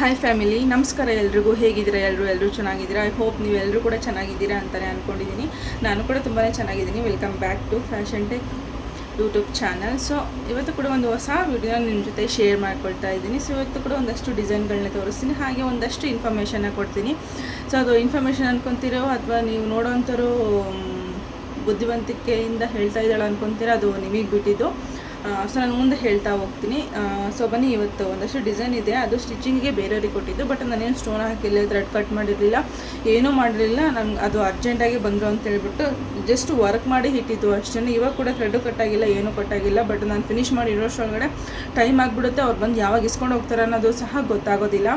Hi family, ನಮಸ್ಕಾರ. ಎಲ್ರಿಗೂ ಹೇಗಿದ್ದೀರಾ? ಎಲ್ಲರೂ ಚೆನ್ನಾಗಿದ್ದೀರಾ? ಐ ಹೋಪ್ ನೀವೆಲ್ಲರೂ ಕೂಡ ಚೆನ್ನಾಗಿದ್ದೀರಾ ಅಂತಲೇ ಅಂದ್ಕೊಂಡಿದ್ದೀನಿ. ನಾನು ಕೂಡ ತುಂಬಾ ಚೆನ್ನಾಗಿದ್ದೀನಿ. Welcome back to fashion tech YouTube channel. So ಇವತ್ತು ಕೂಡ ಒಂದು ಹೊಸ ವಿಡಿಯೋನ ನಿಮ್ಮ ಜೊತೆ ಶೇರ್ ಮಾಡ್ಕೊಳ್ತಾ ಇದ್ದೀನಿ. ಸೊ ಇವತ್ತು ಕೂಡ ಒಂದಷ್ಟು ಡಿಸೈನ್ಗಳನ್ನ ತೋರಿಸ್ತೀನಿ, ಹಾಗೆ ಒಂದಷ್ಟು ಇನ್ಫಾರ್ಮೇಷನ್ನ ಕೊಡ್ತೀನಿ. ಸೊ ಅದು ಇನ್ಫಾರ್ಮೇಷನ್ ಅಂದ್ಕೊತೀರೋ ಅಥವಾ ನೀವು ನೋಡೋವಂಥರು ಬುದ್ಧಿವಂತಿಕೆಯಿಂದ ಹೇಳ್ತಾ ಇದ್ದಾಳೆ ಅಂದ್ಕೊತೀರೋ, ಅದು ನಿಮಗೆ ಬಿಟ್ಟಿದ್ದು. ಸೊ ನಾನು ಮುಂದೆ ಹೇಳ್ತಾ ಹೋಗ್ತೀನಿ. ಸೊ ಬನ್ನಿ, ಇವತ್ತು ಒಂದಷ್ಟು ಡಿಸೈನ್ ಇದೆ, ಅದು ಸ್ಟಿಚಿಂಗಿಗೆ ಬೇರೆಯವ್ರಿಗೆ ಕೊಟ್ಟಿದ್ದು. ಬಟ್ ನಾನೇನು ಸ್ಟೋನ್ ಹಾಕಿಲ್ಲ, ಥ್ರೆಡ್ ಕಟ್ ಮಾಡಿರಲಿಲ್ಲ, ಏನೂ ಮಾಡಿರಲಿಲ್ಲ. ನನಗೆ ಅದು ಅರ್ಜೆಂಟಾಗಿ ಬಂದರು ಅಂತ ಹೇಳ್ಬಿಟ್ಟು ಜಸ್ಟ್ ವರ್ಕ್ ಮಾಡಿ ಇಟ್ಟಿದ್ದು ಅಷ್ಟೇ. ಇವಾಗ ಕೂಡ ಥ್ರೆಡ್ಡು ಕಟ್ಟಾಗಿಲ್ಲ, ಏನೂ ಕಟ್ಟಾಗಿಲ್ಲ. ಬಟ್ ನಾನು ಫಿನಿಷ್ ಮಾಡಿ ಇರೋಷ್ಟೊಳಗಡೆ ಟೈಮ್ ಆಗಿಬಿಡುತ್ತೆ. ಅವ್ರು ಬಂದು ಯಾವಾಗ ಇಸ್ಕೊಂಡು ಹೋಗ್ತಾರೆ ಅನ್ನೋದು ಸಹ ಗೊತ್ತಾಗೋದಿಲ್ಲ.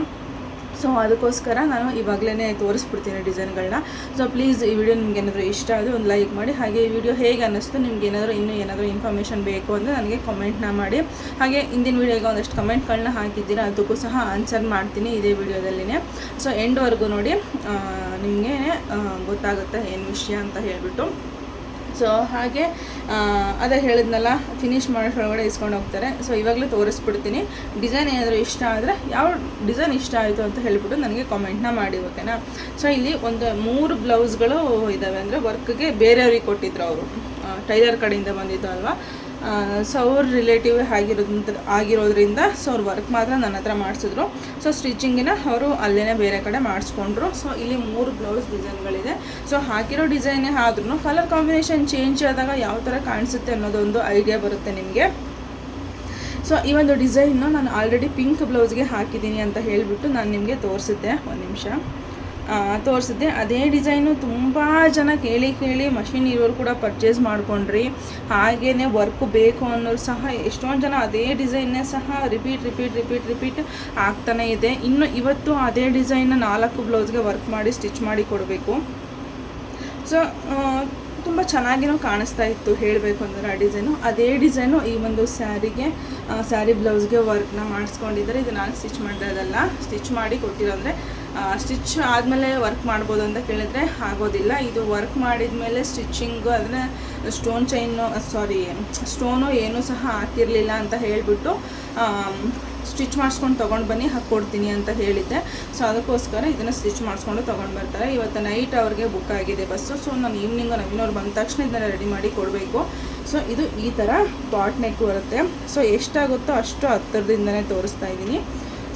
ಸೊ ಅದಕ್ಕೋಸ್ಕರ ನಾನು ಇವಾಗಲೇ ತೋರಿಸ್ಬಿಡ್ತೀನಿ ಡಿಸೈನ್ಗಳನ್ನ. ಸೊ ಪ್ಲೀಸ್ ಈ ವಿಡಿಯೋ ನಿಮ್ಗೆ ಏನಾದರೂ ಇಷ್ಟ ಆದರೆ ಒಂದು ಲೈಕ್ ಮಾಡಿ. ಹಾಗೆ ಈ ವಿಡಿಯೋ ಹೇಗೆ ಅನ್ನಿಸ್ತು, ನಿಮ್ಗೆ ಏನಾದರೂ ಇನ್ಫಾರ್ಮೇಷನ್ ಬೇಕು ಅಂದರೆ ನನಗೆ ಕಮೆಂಟ್ನ ಮಾಡಿ. ಹಾಗೆ ಹಿಂದಿನ ವಿಡಿಯೋಗೆ ಒಂದಷ್ಟು ಕಮೆಂಟ್ಗಳನ್ನ ಹಾಕಿದ್ದೀರಾ, ಅದಕ್ಕೂ ಸಹ ಆನ್ಸರ್ ಮಾಡ್ತೀನಿ ಇದೇ ವಿಡಿಯೋದಲ್ಲಿನೇ. ಸೊ ಎಂಡ್ವರೆಗೂ ನೋಡಿ, ನಿಮಗೆ ಗೊತ್ತಾಗುತ್ತೆ ಏನು ವಿಷಯ ಅಂತ ಹೇಳ್ಬಿಟ್ಟು. ಸೊ ಹಾಗೆ ಅದೇ ಹೇಳಿದ್ನಲ್ಲ, ಫಿನಿಷ್ ಮಾಡೋದ್ರೊಳಗಡೆ ಇಸ್ಕೊಂಡು ಹೋಗ್ತಾರೆ. ಸೊ ಇವಾಗಲೇ ತೋರಿಸ್ಬಿಡ್ತೀನಿ. ಡಿಸೈನ್ ಏನಾದರೂ ಇಷ್ಟ ಆದರೆ, ಯಾವ ಡಿಸೈನ್ ಇಷ್ಟ ಆಯಿತು ಅಂತ ಹೇಳಿಬಿಟ್ಟು ನನಗೆ ಕಾಮೆಂಟ್ನ ಮಾಡಿ, ಓಕೆನಾ? ಸೊ ಇಲ್ಲಿ ಒಂದು 3 ಬ್ಲೌಸ್ಗಳು ಇದ್ದಾವೆ. ಅಂದರೆ ವರ್ಕ್ಗೆ ಬೇರೆಯವ್ರಿಗೆ ಕೊಟ್ಟಿದ್ರು, ಅವರು ಟೈಲರ್ ಕಡೆಯಿಂದ ಬಂದಿದ್ದು ಅಲ್ವಾ. ಸೊ ಅವ್ರ ರಿಲೇಟಿವ್ ಆಗಿರೋದ್ರಿಂದ ಸೊ ಅವ್ರು ವರ್ಕ್ ಮಾತ್ರ ನನ್ನ ಹತ್ರ ಮಾಡಿಸಿದ್ರು. ಸೊ ಸ್ಟಿಚಿಂಗಿನ ಅವರು ಅಲ್ಲೇ ಬೇರೆ ಕಡೆ ಮಾಡಿಸ್ಕೊಂಡ್ರು. ಸೊ ಇಲ್ಲಿ 3 ಬ್ಲೌಸ್ ಡಿಸೈನ್ಗಳಿದೆ. ಸೊ ಹಾಕಿರೋ ಡಿಸೈನೇ ಆದ್ರೂ ಕಲರ್ ಕಾಂಬಿನೇಷನ್ ಚೇಂಜ್ ಆದಾಗ ಯಾವ ಥರ ಕಾಣಿಸುತ್ತೆ ಅನ್ನೋದೊಂದು ಐಡಿಯಾ ಬರುತ್ತೆ ನಿಮಗೆ. ಸೊ ಈ ಒಂದು ಡಿಸೈನ್ನು ನಾನು ಆಲ್ರೆಡಿ ಪಿಂಕ್ ಬ್ಲೌಸ್ಗೆ ಹಾಕಿದ್ದೀನಿ ಅಂತ ಹೇಳಿಬಿಟ್ಟು ನಾನು ನಿಮಗೆ ತೋರಿಸಿದ್ದೆ, ಒಂದು ನಿಮಿಷ ತೋರಿಸಿದ್ದೆ. ಅದೇ ಡಿಸೈನು ತುಂಬ ಜನ ಕೇಳಿ ಮಷಿನ್ ಇರೋರು ಕೂಡ ಪರ್ಚೇಸ್ ಮಾಡ್ಕೊಂಡ್ರಿ. ಹಾಗೆಯೇ ವರ್ಕು ಬೇಕು ಅನ್ನೋರು ಸಹ ಎಷ್ಟೊಂದು ಜನ ಅದೇ ಡಿಸೈನ್ನೇ ಸಹ ರಿಪೀಟ್ ಆಗ್ತಾನೇ ಇದೆ. ಇನ್ನು ಇವತ್ತು ಅದೇ ಡೈನ್ನ 4 ಬ್ಲೌಸ್ಗೆ ವರ್ಕ್ ಮಾಡಿ ಸ್ಟಿಚ್ ಮಾಡಿ ಕೊಡಬೇಕು. ಸೊ ತುಂಬ ಚೆನ್ನಾಗಿನೂ ಕಾಣಿಸ್ತಾ ಇತ್ತು ಹೇಳಬೇಕು ಅಂದರೆ ಆ ಡಿಸೈನು. ಅದೇ ಡಿಸೈನು ಈ ಒಂದು ಸ್ಯಾರಿ ಬ್ಲೌಸ್ಗೆ ವರ್ಕ್ನ ಮಾಡಿಸ್ಕೊಂಡಿದ್ದಾರೆ. ಇದು ನಾನು ಸ್ಟಿಚ್ ಮಾಡಿರೋದಲ್ಲ, ಸ್ಟಿಚ್ ಮಾಡಿ ಕೊಟ್ಟಿರೋ. ಅಂದರೆ ಸ್ಟಿಚ್ ಆದಮೇಲೆ ವರ್ಕ್ ಮಾಡ್ಬೋದು ಅಂತ ಕೇಳಿದ್ರೆ ಆಗೋದಿಲ್ಲ. ಇದು ವರ್ಕ್ ಮಾಡಿದ ಮೇಲೆ ಸ್ಟಿಚ್ಚಿಂಗು, ಅದನ್ನು ಸ್ಟೋನು ಏನೂ ಸಹ ಹಾಕಿರಲಿಲ್ಲ ಅಂತ ಹೇಳಿಬಿಟ್ಟು ಸ್ಟಿಚ್ ಮಾಡಿಸ್ಕೊಂಡು ತೊಗೊಂಡು ಬನ್ನಿ, ಹಾಕ್ಕೊಡ್ತೀನಿ ಅಂತ ಹೇಳಿದ್ದೆ. ಸೊ ಅದಕ್ಕೋಸ್ಕರ ಇದನ್ನು ಸ್ಟಿಚ್ ಮಾಡಿಸ್ಕೊಂಡು ತೊಗೊಂಡು ಬರ್ತಾರೆ. ಇವತ್ತು ನೈಟ್ ಅವ್ರಿಗೆ ಬುಕ್ ಆಗಿದೆ ಬಸ್ಸು. ಸೊ ನಾನು ಈವ್ನಿಂಗು ನವೀನವ್ರು ಬಂದ ತಕ್ಷಣ ಇದನ್ನು ರೆಡಿ ಮಾಡಿ ಕೊಡಬೇಕು. ಸೊ ಇದು ಈ ಥರ ಪಾಟ್ ನೆಕ್ ಬರುತ್ತೆ. ಸೊ ಎಷ್ಟಾಗುತ್ತೋ ಅಷ್ಟು ಹತ್ತಿರದಿಂದನೇ ತೋರಿಸ್ತಾ ಇದ್ದೀನಿ.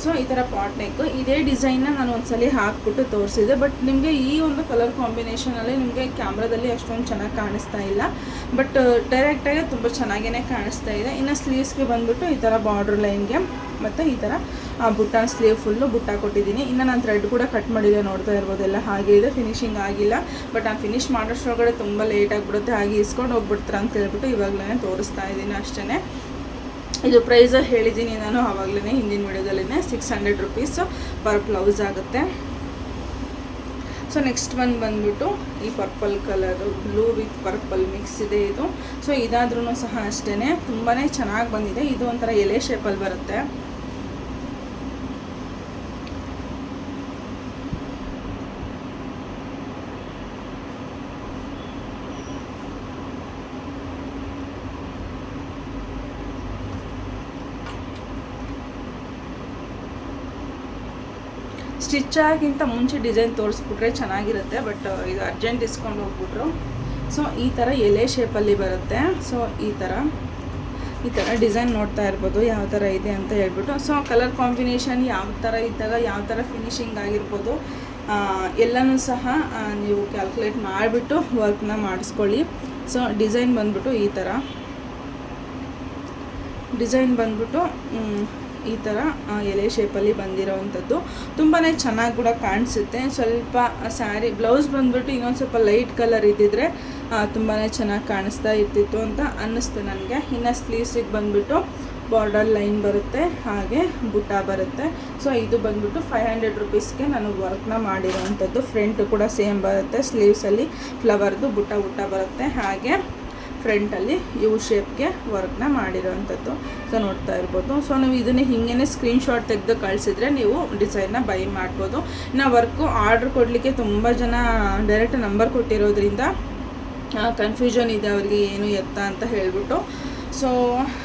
ಸೊ ಈ ಥರ ಪಾಟ್ ನೆಕ್, ಇದೇ ಡಿಸೈನ್ನ ನಾನು ಒಂದ್ಸಲ ಹಾಕ್ಬಿಟ್ಟು ತೋರಿಸಿದೆ. ಬಟ್ ನಿಮಗೆ ಈ ಒಂದು ಕಲರ್ ಕಾಂಬಿನೇಷನಲ್ಲಿ ನಿಮಗೆ ಕ್ಯಾಮ್ರಾದಲ್ಲಿ ಅಷ್ಟೊಂದು ಚೆನ್ನಾಗಿ ಕಾಣಿಸ್ತಾ ಇಲ್ಲ, ಬಟ್ ಡೈರೆಕ್ಟಾಗಿ ತುಂಬ ಚೆನ್ನಾಗೇ ಕಾಣಿಸ್ತಾ ಇದೆ. ಇನ್ನು ಸ್ಲೀವ್ಸ್ಗೆ ಬಂದುಬಿಟ್ಟು ಈ ಥರ ಬಾರ್ಡ್ರ್ ಲೈನ್ಗೆ ಮತ್ತು ಈ ಥರ ಬುಟ್ಟ ಸ್ಲೀವ್ ಫುಲ್ಲು ಬುಟ್ಟ ಕೊಟ್ಟಿದ್ದೀನಿ. ಇನ್ನು ನಾನು ಥ್ರೆಡ್ ಕೂಡ ಕಟ್ ಮಾಡಿದೆ, ನೋಡ್ತಾ ಇರ್ಬೋದೆಲ್ಲ ಹಾಗೆ ಇದೆ, ಫಿನಿಶಿಂಗ್ ಆಗಿಲ್ಲ. ಬಟ್ ನಾನು ಫಿನಿಶ್ ಮಾಡೋಷ್ಟೊಳಗಡೆ ತುಂಬ ಲೇಟ್ ಆಗಿಬಿಡುತ್ತೆ, ಹಾಗೆ ಇಸ್ಕೊಂಡು ಹೋಗ್ಬಿಡ್ತಾರೆ ಅಂತ ಹೇಳ್ಬಿಟ್ಟು ಇವಾಗಲೇ ತೋರಿಸ್ತಾ ಇದ್ದೀನಿ ಅಷ್ಟೇ. ಇದು ಪ್ರೈಸ್ ಹೇಳಿದ್ದೀನಿ ನಾನು ಆವಾಗಲೇ ಹಿಂದಿನ ವಿಡಿಯೋದಲ್ಲೇ, 600 rupees ಪರ್ ಬ್ಲೌಸ್ ಆಗುತ್ತೆ. ಸೊ ನೆಕ್ಸ್ಟ್ ಬಂದುಬಿಟ್ಟು ಈ purple colour, blue with purple mix ಇದೆ ಇದು. ಸೊ ಇದಾದ್ರೂ ಸಹ ಅಷ್ಟೇ ತುಂಬಾ ಚೆನ್ನಾಗಿ ಬಂದಿದೆ. ಇದು ಒಂಥರ ಎಲೆ ಶೇಪಲ್ಲಿ ಬರುತ್ತೆ. ಸ್ಟಿಚ್ ಆಗಿಂತ ಮುಂಚೆ ಡಿಸೈನ್ ತೋರಿಸ್ಬಿಟ್ರೆ ಚೆನ್ನಾಗಿರುತ್ತೆ, ಬಟ್ ಇದು ಅರ್ಜೆಂಟ್ ಇಸ್ಕೊಂಡು ಹೋಗ್ಬಿಟ್ರು. ಸೊ ಈ ಥರ ಎಲೆ ಶೇಪಲ್ಲಿ ಬರುತ್ತೆ. ಸೊ ಈ ಥರ ಡಿಸೈನ್ ನೋಡ್ತಾ ಇರ್ಬೋದು ಯಾವ ಥರ ಇದೆ ಅಂತ ಹೇಳ್ಬಿಟ್ಟು. ಸೊ ಕಲರ್ ಕಾಂಬಿನೇಷನ್ ಯಾವ ಥರ ಇದ್ದಾಗ ಯಾವ ಥರ ಫಿನಿಶಿಂಗ್ ಆಗಿರ್ಬೋದು ಎಲ್ಲನೂ ಸಹ ನೀವು ಕ್ಯಾಲ್ಕುಲೇಟ್ ಮಾಡಿಬಿಟ್ಟು ವರ್ಕ್ನ ಮಾಡಿಸ್ಕೊಳ್ಳಿ. ಸೊ ಡಿಸೈನ್ ಬಂದ್ಬಿಟ್ಟು ಈ ಥರ ಈ ಥರ ಎಲೆ ಶೇಪಲ್ಲಿ ಬಂದಿರೋವಂಥದ್ದು ತುಂಬಾ ಚೆನ್ನಾಗಿ ಕೂಡ ಕಾಣಿಸುತ್ತೆ. ಸ್ವಲ್ಪ ಸ್ಯಾರಿ ಬ್ಲೌಸ್ ಬಂದುಬಿಟ್ಟು ಇನ್ನೊಂದು ಸ್ವಲ್ಪ ಲೈಟ್ ಕಲರ್ ಇದ್ದಿದ್ರೆ ತುಂಬಾ ಚೆನ್ನಾಗಿ ಕಾಣಿಸ್ತಾ ಇರ್ತಿತ್ತು ಅಂತ ಅನ್ನಿಸ್ತು ನನಗೆ. ಇನ್ನು ಸ್ಲೀವ್ಸಿಗೆ ಬಂದುಬಿಟ್ಟು ಬಾರ್ಡರ್ ಲೈನ್ ಬರುತ್ತೆ, ಹಾಗೆ ಬುಟ್ಟ ಬರುತ್ತೆ. ಸೊ ಇದು ಬಂದುಬಿಟ್ಟು 500 rupeesಗೆ ನಾನು ವರ್ಕ್ನ ಮಾಡಿರೋವಂಥದ್ದು. ಫ್ರಂಟ್ ಕೂಡ ಸೇಮ್ ಬರುತ್ತೆ, ಸ್ಲೀವ್ಸಲ್ಲಿ ಫ್ಲವರ್ದು ಬುಟ್ಟ ಬರುತ್ತೆ, ಹಾಗೆ ಫ್ರಂಟಲ್ಲಿ ಯು ಶೇಪ್ಗೆ ವರ್ಕ್ನ ಮಾಡಿರೋವಂಥದ್ದು. ಸೊ ನೋಡ್ತಾ ಇರ್ಬೋದು. ಸೊ ನೀವು ಇದನ್ನೇ ಹಿಂಗೇ ಸ್ಕ್ರೀನ್ಶಾಟ್ ತೆಗೆದು ಕಳಿಸಿದ್ರೆ ನೀವು ಡಿಸೈನ್ನ ಬೈ ಮಾಡ್ಬೋದು. ಇನ್ನು ವರ್ಕು ಆರ್ಡ್ರ್ ಕೊಡಲಿಕ್ಕೆ ತುಂಬ ಜನ ಡೈರೆಕ್ಟ್ ನಂಬರ್ ಕೊಟ್ಟಿರೋದ್ರಿಂದ ಕನ್ಫ್ಯೂಷನ್ ಇದೆ ಅವರಿಗೆ ಏನು ಎತ್ತ ಅಂತ ಹೇಳಿಬಿಟ್ಟು. ಸೊ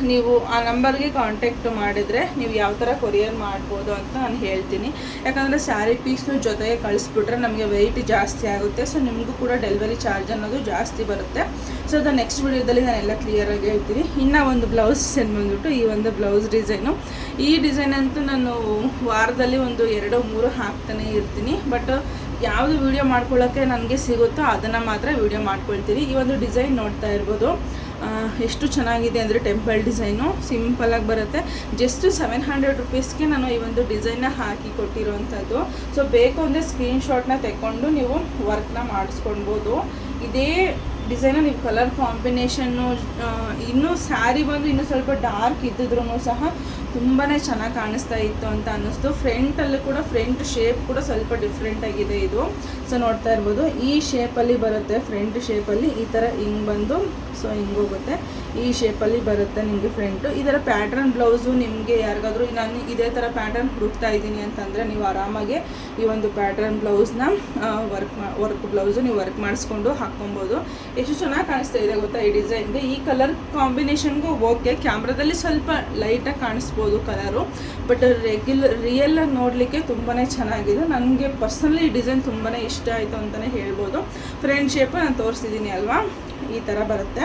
ನೀವು ಆ ನಂಬರ್ಗೆ ಕಾಂಟ್ಯಾಕ್ಟ್ ಮಾಡಿದರೆ ನೀವು ಯಾವ ಥರ ಕೊರಿಯರ್ ಮಾಡ್ಬೋದು ಅಂತ ನಾನು ಹೇಳ್ತೀನಿ. ಯಾಕಂದರೆ ಸ್ಯಾರಿ ಪೀಸ್ನು ಜೊತೆಗೆ ಕಳಿಸ್ಬಿಟ್ರೆ ನಮಗೆ ವೆಯ್ಟ್ ಜಾಸ್ತಿ ಆಗುತ್ತೆ. ಸೊ ನಿಮಗೂ ಕೂಡ ಡೆಲಿವರಿ ಚಾರ್ಜ್ ಅನ್ನೋದು ಜಾಸ್ತಿ ಬರುತ್ತೆ. ಸೊ ಅದು ನೆಕ್ಸ್ಟ್ ವಿಡಿಯೋದಲ್ಲಿ ನಾನೆಲ್ಲ ಕ್ಲಿಯರಾಗಿ ಹೇಳ್ತೀನಿ. ಇನ್ನು ಒಂದು ಬ್ಲೌಸ್ ಬಂದ್ಬಿಟ್ಟು ಈ ಒಂದು ಬ್ಲೌಸ್ ಡಿಸೈನು, ಈ ಡಿಸೈನ್ ಅಂತೂ ನಾನು ವಾರದಲ್ಲಿ ಒಂದು 2-3 ಹಾಕ್ತಾನೆ ಇರ್ತೀನಿ. ಬಟ್ ಯಾವುದು ವೀಡಿಯೋ ಮಾಡ್ಕೊಳ್ಳೋಕ್ಕೆ ನನಗೆ ಸಿಗುತ್ತೋ ಅದನ್ನು ಮಾತ್ರ ವೀಡಿಯೋ ಮಾಡ್ಕೊಳ್ತೀನಿ. ಈ ಒಂದು ಡಿಸೈನ್ ನೋಡ್ತಾ ಇರ್ಬೋದು, ಎಷ್ಟು ಚೆನ್ನಾಗಿದೆ ಅಂದರೆ ಟೆಂಪಲ್ ಡಿಸೈನು ಸಿಂಪಲಾಗಿ ಬರುತ್ತೆ. ಜಸ್ಟ್ 700 ರುಪೀಸ್ಗೆ ನಾನು ಈ ಒಂದು ಡಿಸೈನ್ನ ಹಾಕಿ ಕೊಟ್ಟಿರೋವಂಥದ್ದು. ಸೊ ಬೇಕು ಅಂದರೆ ಸ್ಕ್ರೀನ್ಶಾಟ್ನ ತೆಕ್ಕೊಂಡು ನೀವು ವರ್ಕ್ನ ಮಾಡಿಸ್ಕೊಳ್ಬೋದು. ಇದೇ ಡಿಸೈನು ನೀವು ಕಲರ್ ಕಾಂಬಿನೇಷನ್ನು ಇನ್ನೂ ಸ್ಯಾರಿ ಬಂದು ಇನ್ನೂ ಸ್ವಲ್ಪ ಡಾರ್ಕ್ ಇದ್ದಿದ್ರೂ ಸಹ ತುಂಬಾ ಚೆನ್ನಾಗಿ ಕಾಣಿಸ್ತಾ ಇತ್ತು ಅಂತ ಅನ್ನಿಸ್ತು. ಫ್ರಂಟಲ್ಲೂ ಕೂಡ ಫ್ರಂಟ್ ಶೇಪ್ ಕೂಡ ಸ್ವಲ್ಪ ಡಿಫ್ರೆಂಟ್ ಆಗಿದೆ ಇದು. ಸೊ ನೋಡ್ತಾ ಇರ್ಬೋದು, ಈ ಶೇಪಲ್ಲಿ ಬರುತ್ತೆ. ಫ್ರಂಟ್ ಶೇಪಲ್ಲಿ ಈ ಥರ ಹಿಂಗೆ ಬಂದು ಸೊ ಹಿಂಗೆ ಹೋಗುತ್ತೆ. ಈ ಶೇಪಲ್ಲಿ ಬರುತ್ತೆ ನಿಮಗೆ ಫ್ರಂಟು. ಇದರ ಪ್ಯಾಟ್ರನ್ ಬ್ಲೌಸು ನಿಮಗೆ ಯಾರಿಗಾದರೂ ನಾನು ಇದೇ ಥರ ಪ್ಯಾಟರ್ನ್ ಹುಡುಕ್ತಾ ಇದ್ದೀನಿ ಅಂತಂದರೆ ನೀವು ಆರಾಮಾಗಿ ಈ ಒಂದು ಪ್ಯಾಟ್ರನ್ ಬ್ಲೌಸ್ನ ವರ್ಕ್ ಬ್ಲೌಸು ನೀವು ವರ್ಕ್ ಮಾಡಿಸ್ಕೊಂಡು ಹಾಕ್ಕೊಬೋದು. ಎಷ್ಟು ಚೆನ್ನಾಗಿ ಕಾಣಿಸ್ತಾ ಇದೆ ಗೊತ್ತಾ ಈ ಡಿಸೈನ್ಗೆ. ಈ ಕಲರ್ ಕಾಂಬಿನೇಷನ್ಗೂ ಓಕೆ, ಕ್ಯಾಮ್ರಾದಲ್ಲಿ ಸ್ವಲ್ಪ ಲೈಟಾಗಿ ಕಾಣಿಸ್ಬೋದು ಕಲರು, ಬಟ್ ರಿಯಲಾಗಿ ನೋಡಲಿಕ್ಕೆ ತುಂಬಾ ಚೆನ್ನಾಗಿದೆ. ನನಗೆ ಪರ್ಸನಲಿ ಈ ಡಿಸೈನ್ ತುಂಬಾ ಇಷ್ಟ ಆಯಿತು ಅಂತಲೇ ಹೇಳ್ಬೋದು. ಫ್ರಂಟ್ ಶೇಪ್ ನಾನು ತೋರಿಸ್ತಿದ್ದೀನಿ ಅಲ್ವಾ, ಈ ಥರ ಬರುತ್ತೆ.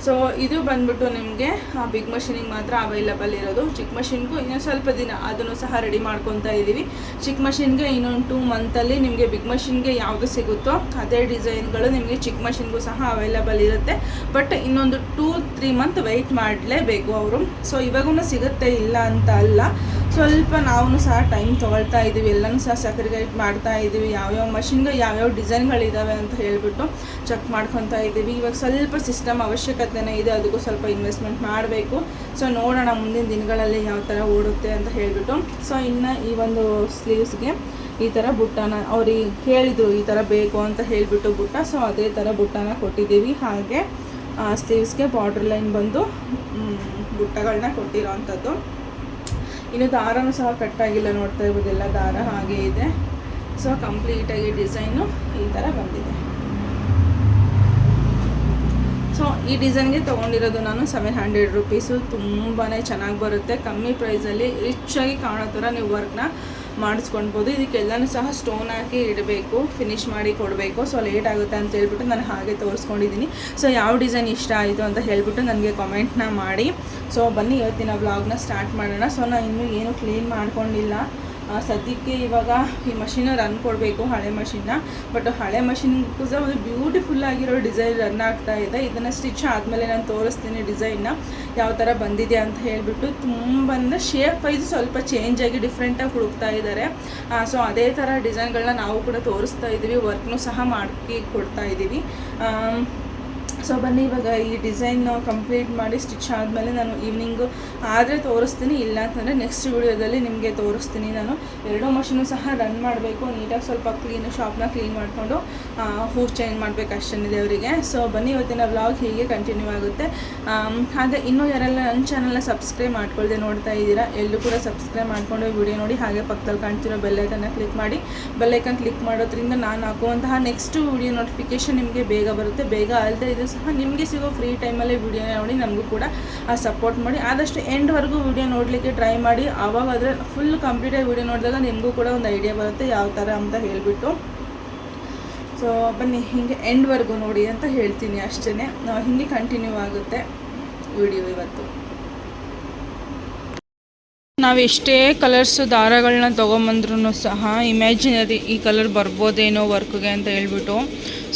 ಸೊ ಇದು ಬಂದ್ಬಿಟ್ಟು ನಿಮಗೆ ಬಿಗ್ ಮಷೀನಿಗೆ ಮಾತ್ರ ಅವೈಲಬಲ್ ಇರೋದು. ಚಿಕ್ಕ ಮಷಿನ್ಗೂ ಇನ್ನೊಂದು ಸ್ವಲ್ಪ ದಿನ ಅದನ್ನು ಸಹ ರೆಡಿ ಮಾಡ್ಕೊತಾ ಇದ್ದೀವಿ. ಚಿಕ್ಕ ಮಷಿನ್ಗೆ ಇನ್ನೊಂದು 2 ಮಂತಲ್ಲಿ ನಿಮಗೆ ಬಿಗ್ ಮಷಿನ್ಗೆ ಯಾವುದು ಸಿಗುತ್ತೋ ಅದೇ ಡಿಸೈನ್ಗಳು ನಿಮಗೆ ಚಿಕ್ಕ ಮಷಿನ್ಗೂ ಸಹ ಅವೈಲಬಲ್ ಇರುತ್ತೆ. ಬಟ್ ಇನ್ನೊಂದು 2-3 ಮಂತ್ ವೆಯ್ಟ್ ಮಾಡಲೇಬೇಕು ಅವರು. ಸೊ ಇವಾಗೂ ಸಿಗುತ್ತೆ, ಇಲ್ಲ ಅಂತ ಅಲ್ಲ. ಸ್ವಲ್ಪ ನಾವು ಸಹ ಟೈಮ್ ತೊಗೊಳ್ತಾ ಇದ್ದೀವಿ, ಎಲ್ಲನೂ ಸಹ ಸಕ್ರಿಗೇಟ್ ಮಾಡ್ತಾ ಇದ್ದೀವಿ. ಯಾವ್ಯಾವ ಮಷಿನ್ಗೆ ಯಾವ್ಯಾವ ಡಿಸೈನ್ಗಳಿದ್ದಾವೆ ಅಂತ ಹೇಳಿಬಿಟ್ಟು ಚೆಕ್ ಮಾಡ್ಕೊತಾ ಇದ್ದೀವಿ. ಇವಾಗ ಸ್ವಲ್ಪ ಸಿಸ್ಟಮ್ ಅವಶ್ಯಕತೆನೇ ಇದೆ, ಅದಕ್ಕೂ ಸ್ವಲ್ಪ ಇನ್ವೆಸ್ಟ್ಮೆಂಟ್ ಮಾಡಬೇಕು. ಸೊ ನೋಡೋಣ ಮುಂದಿನ ದಿನಗಳಲ್ಲಿ ಯಾವ ಥರ ಓಡುತ್ತೆ ಅಂತ ಹೇಳಿಬಿಟ್ಟು. ಸೊ ಇನ್ನು ಈ ಒಂದು ಸ್ಲೀವ್ಸ್ಗೆ ಈ ಥರ ಬುಟ್ಟನ ಅವ್ರಿಗೆ ಕೇಳಿದರು, ಈ ಥರ ಬೇಕು ಅಂತ ಹೇಳಿಬಿಟ್ಟು ಬುಟ್ಟ. ಸೊ ಅದೇ ಥರ ಬುಟ್ಟನ ಕೊಟ್ಟಿದ್ದೀವಿ. ಹಾಗೆ ಸ್ಲೀವ್ಸ್ಗೆ ಬಾರ್ಡ್ರ್ ಲೈನ್ ಬಂದು ಬುಟ್ಟಗಳನ್ನ ಕೊಟ್ಟಿರೋ ಅಂಥದ್ದು. ಇನ್ನು ದಾರನೂ ಸಹ ಕಟ್ಟಾಗಿಲ್ಲ, ನೋಡ್ತಾ ಇರ್ಬೋದೆಲ್ಲ ದಾರ ಹಾಗೆ ಇದೆ. ಸೊ ಕಂಪ್ಲೀಟಾಗಿ ಡಿಸೈನು ಈ ಥರ ಬಂದಿದೆ. ಸೊ ಈ ಡಿಸೈನ್ಗೆ ತೊಗೊಂಡಿರೋದು ನಾನು 700 ರುಪೀಸು. ತುಂಬಾ ಚೆನ್ನಾಗಿ ಬರುತ್ತೆ, ಕಮ್ಮಿ ಪ್ರೈಸಲ್ಲಿ ರಿಚಾಗಿ ಕಾಣೋ ಥರ ನೀವು ವರ್ಕ್ನ ಮಾಡಿಸ್ಕೊಳ್ಬೋದು. ಇದಕ್ಕೆಲ್ಲನೂ ಸಹ ಸ್ಟೋನ್ ಹಾಕಿ ಇಡಬೇಕು, ಫಿನಿಶ್ ಮಾಡಿ ಕೊಡಬೇಕು. ಸೊ ಲೇಟ್ ಆಗುತ್ತೆ ಅಂತ ಹೇಳ್ಬಿಟ್ಟು ನಾನು ಹಾಗೆ ತೋರಿಸ್ಕೊಂಡಿದ್ದೀನಿ. ಸೊ ಯಾವ ಡಿಸೈನ್ ಇಷ್ಟ ಆಯಿತು ಅಂತ ಹೇಳ್ಬಿಟ್ಟು ನನಗೆ ಕಮೆಂಟ್ನ ಮಾಡಿ. ಸೊ ಬನ್ನಿ ಇವತ್ತಿನ ವ್ಲಾಗ್ನ ಸ್ಟಾರ್ಟ್ ಮಾಡೋಣ. ಸೊ ನಾನು ಇನ್ನೂ ಏನೂ ಕ್ಲೀನ್ ಮಾಡ್ಕೊಂಡಿಲ್ಲ ಸದ್ಯಕ್ಕೆ. ಇವಾಗ ಈ ಮಷಿನ ರನ್ ಕೊಡಬೇಕು, ಹಳೆ ಮಷಿನ್ನ. ಬಟ್ ಹಳೆ ಮಷಿನ್ಗೂ ಸಹ ಒಂದು ಬ್ಯೂಟಿಫುಲ್ ಆಗಿರೋ ಡಿಸೈನ್ ರನ್ ಆಗ್ತಾ ಇದೆ. ಇದನ್ನು ಸ್ಟಿಚ್ ಆದಮೇಲೆ ನಾನು ತೋರಿಸ್ತೀನಿ ಡಿಸೈನ್ನ ಯಾವ ಥರ ಬಂದಿದೆ ಅಂತ ಹೇಳಿಬಿಟ್ಟು. ತುಂಬ ಶೇಪ್ ವೈಸ್ ಸ್ವಲ್ಪ ಚೇಂಜ್ ಆಗಿ ಡಿಫ್ರೆಂಟಾಗಿ ಹುಡುಕ್ತಾ ಇದ್ದಾರೆ. ಸೊ ಅದೇ ಥರ ಡಿಸೈನ್ಗಳನ್ನ ನಾವು ಕೂಡ ತೋರಿಸ್ತಾ ಇದ್ದೀವಿ, ವರ್ಕ್ನೂ ಸಹ ಮಾಡಿ ಕೊಡ್ತಾ ಇದ್ದೀವಿ. ಸೊ ಬನ್ನಿ ಇವಾಗ ಈ ಡಿಸೈನ್ ಕಂಪ್ಲೀಟ್ ಮಾಡಿ ಸ್ಟಿಚ್ ಆದಮೇಲೆ ನಾನು ಈವ್ನಿಂಗು ಆದರೆ ತೋರಿಸ್ತೀನಿ, ಇಲ್ಲ ಅಂತಂದರೆ ನೆಕ್ಸ್ಟ್ ವಿಡಿಯೋದಲ್ಲಿ ನಿಮಗೆ ತೋರಿಸ್ತೀನಿ. ನಾನು 2 ಮಷೀನು ಸಹ ರನ್ ಮಾಡಬೇಕು, ನೀಟಾಗಿ ಸ್ವಲ್ಪ ಶಾಪ್ನ ಕ್ಲೀನ್ ಮಾಡಿಕೊಂಡು ಹೂ ಚೇಂಜ್ ಮಾಡಬೇಕು ಅಷ್ಟೇನಿದೆ ಅವರಿಗೆ. ಸೊ ಬನ್ನಿ ಇವತ್ತಿನ ವ್ಲಾಗ್ ಹೀಗೆ ಕಂಟಿನ್ಯೂ ಆಗುತ್ತೆ. ಹಾಗೆ ಇನ್ನೂ ಯಾರೆಲ್ಲ ನನ್ನ ಚಾನಲ್ನ ಸಬ್ಸ್ಕ್ರೈಬ್ ಮಾಡ್ಕೊಳ್ದೆ ನೋಡ್ತಾ ಇದ್ದೀರಾ, ಎಲ್ಲೂ ಕೂಡ ಸಬ್ಸ್ಕ್ರೈಬ್ ಮಾಡಿಕೊಂಡು ವಿಡಿಯೋ ನೋಡಿ. ಹಾಗೆ ಪಕ್ಕದಲ್ಲಿ ಕಾಣ್ತಿರೋ ಬೆಲ್ಲೈಕನ್ನ ಕ್ಲಿಕ್ ಮಾಡಿ. ಬೆಲ್ಲೈಕನ್ ಕ್ಲಿಕ್ ಮಾಡೋದ್ರಿಂದ ನಾನು ಹಾಕುವಂತಹ ನೆಕ್ಸ್ಟ್ ವಿಡಿಯೋ ನೋಟಿಫಿಕೇಷನ್ ನಿಮಗೆ ಬೇಗ ಬರುತ್ತೆ. ಬೇಗ ಅಲ್ಲದೆ ಇದು ಸಹ ನಿಮಗೆ ಸಿಗೋ ಫ್ರೀ ಟೈಮಲ್ಲಿ ವಿಡಿಯೋ ನೋಡಿ ನಮಗೂ ಕೂಡ ಸಪೋರ್ಟ್ ಮಾಡಿ. ಆದಷ್ಟು ಎಂಡ್ವರೆಗೂ ವಿಡಿಯೋ ನೋಡಲಿಕ್ಕೆ ಟ್ರೈ ಮಾಡಿ. ಆವಾಗಾದರೆ ಫುಲ್ ಕಂಪ್ಲೀಟಾಗಿ ವಿಡಿಯೋ ನೋಡಿದಾಗ ನಿಮಗೂ ಕೂಡ ಒಂದು ಐಡಿಯಾ ಬರುತ್ತೆ ಯಾವ ಥರ ಅಂತ ಹೇಳಿಬಿಟ್ಟು. ಸೊ ಬನ್ನಿ ಹೀಗೆ ಎಂಡ್ವರೆಗೂ ನೋಡಿ ಅಂತ ಹೇಳ್ತೀನಿ ಅಷ್ಟೇ. ಹೀಗೆ ಕಂಟಿನ್ಯೂ ಆಗುತ್ತೆ ವಿಡಿಯೋ ಇವತ್ತು. ನಾವು ಎಷ್ಟೇ ಕಲರ್ಸು ದಾರಗಳನ್ನ ತೊಗೊಂಬಂದ್ರೂ ಸಹ ಇಮ್ಯಾಜಿನರಿ ಈ ಕಲರ್ ಬರ್ಬೋದೇನೋ ವರ್ಕ್ಗೆ ಅಂತ ಹೇಳ್ಬಿಟ್ಟು.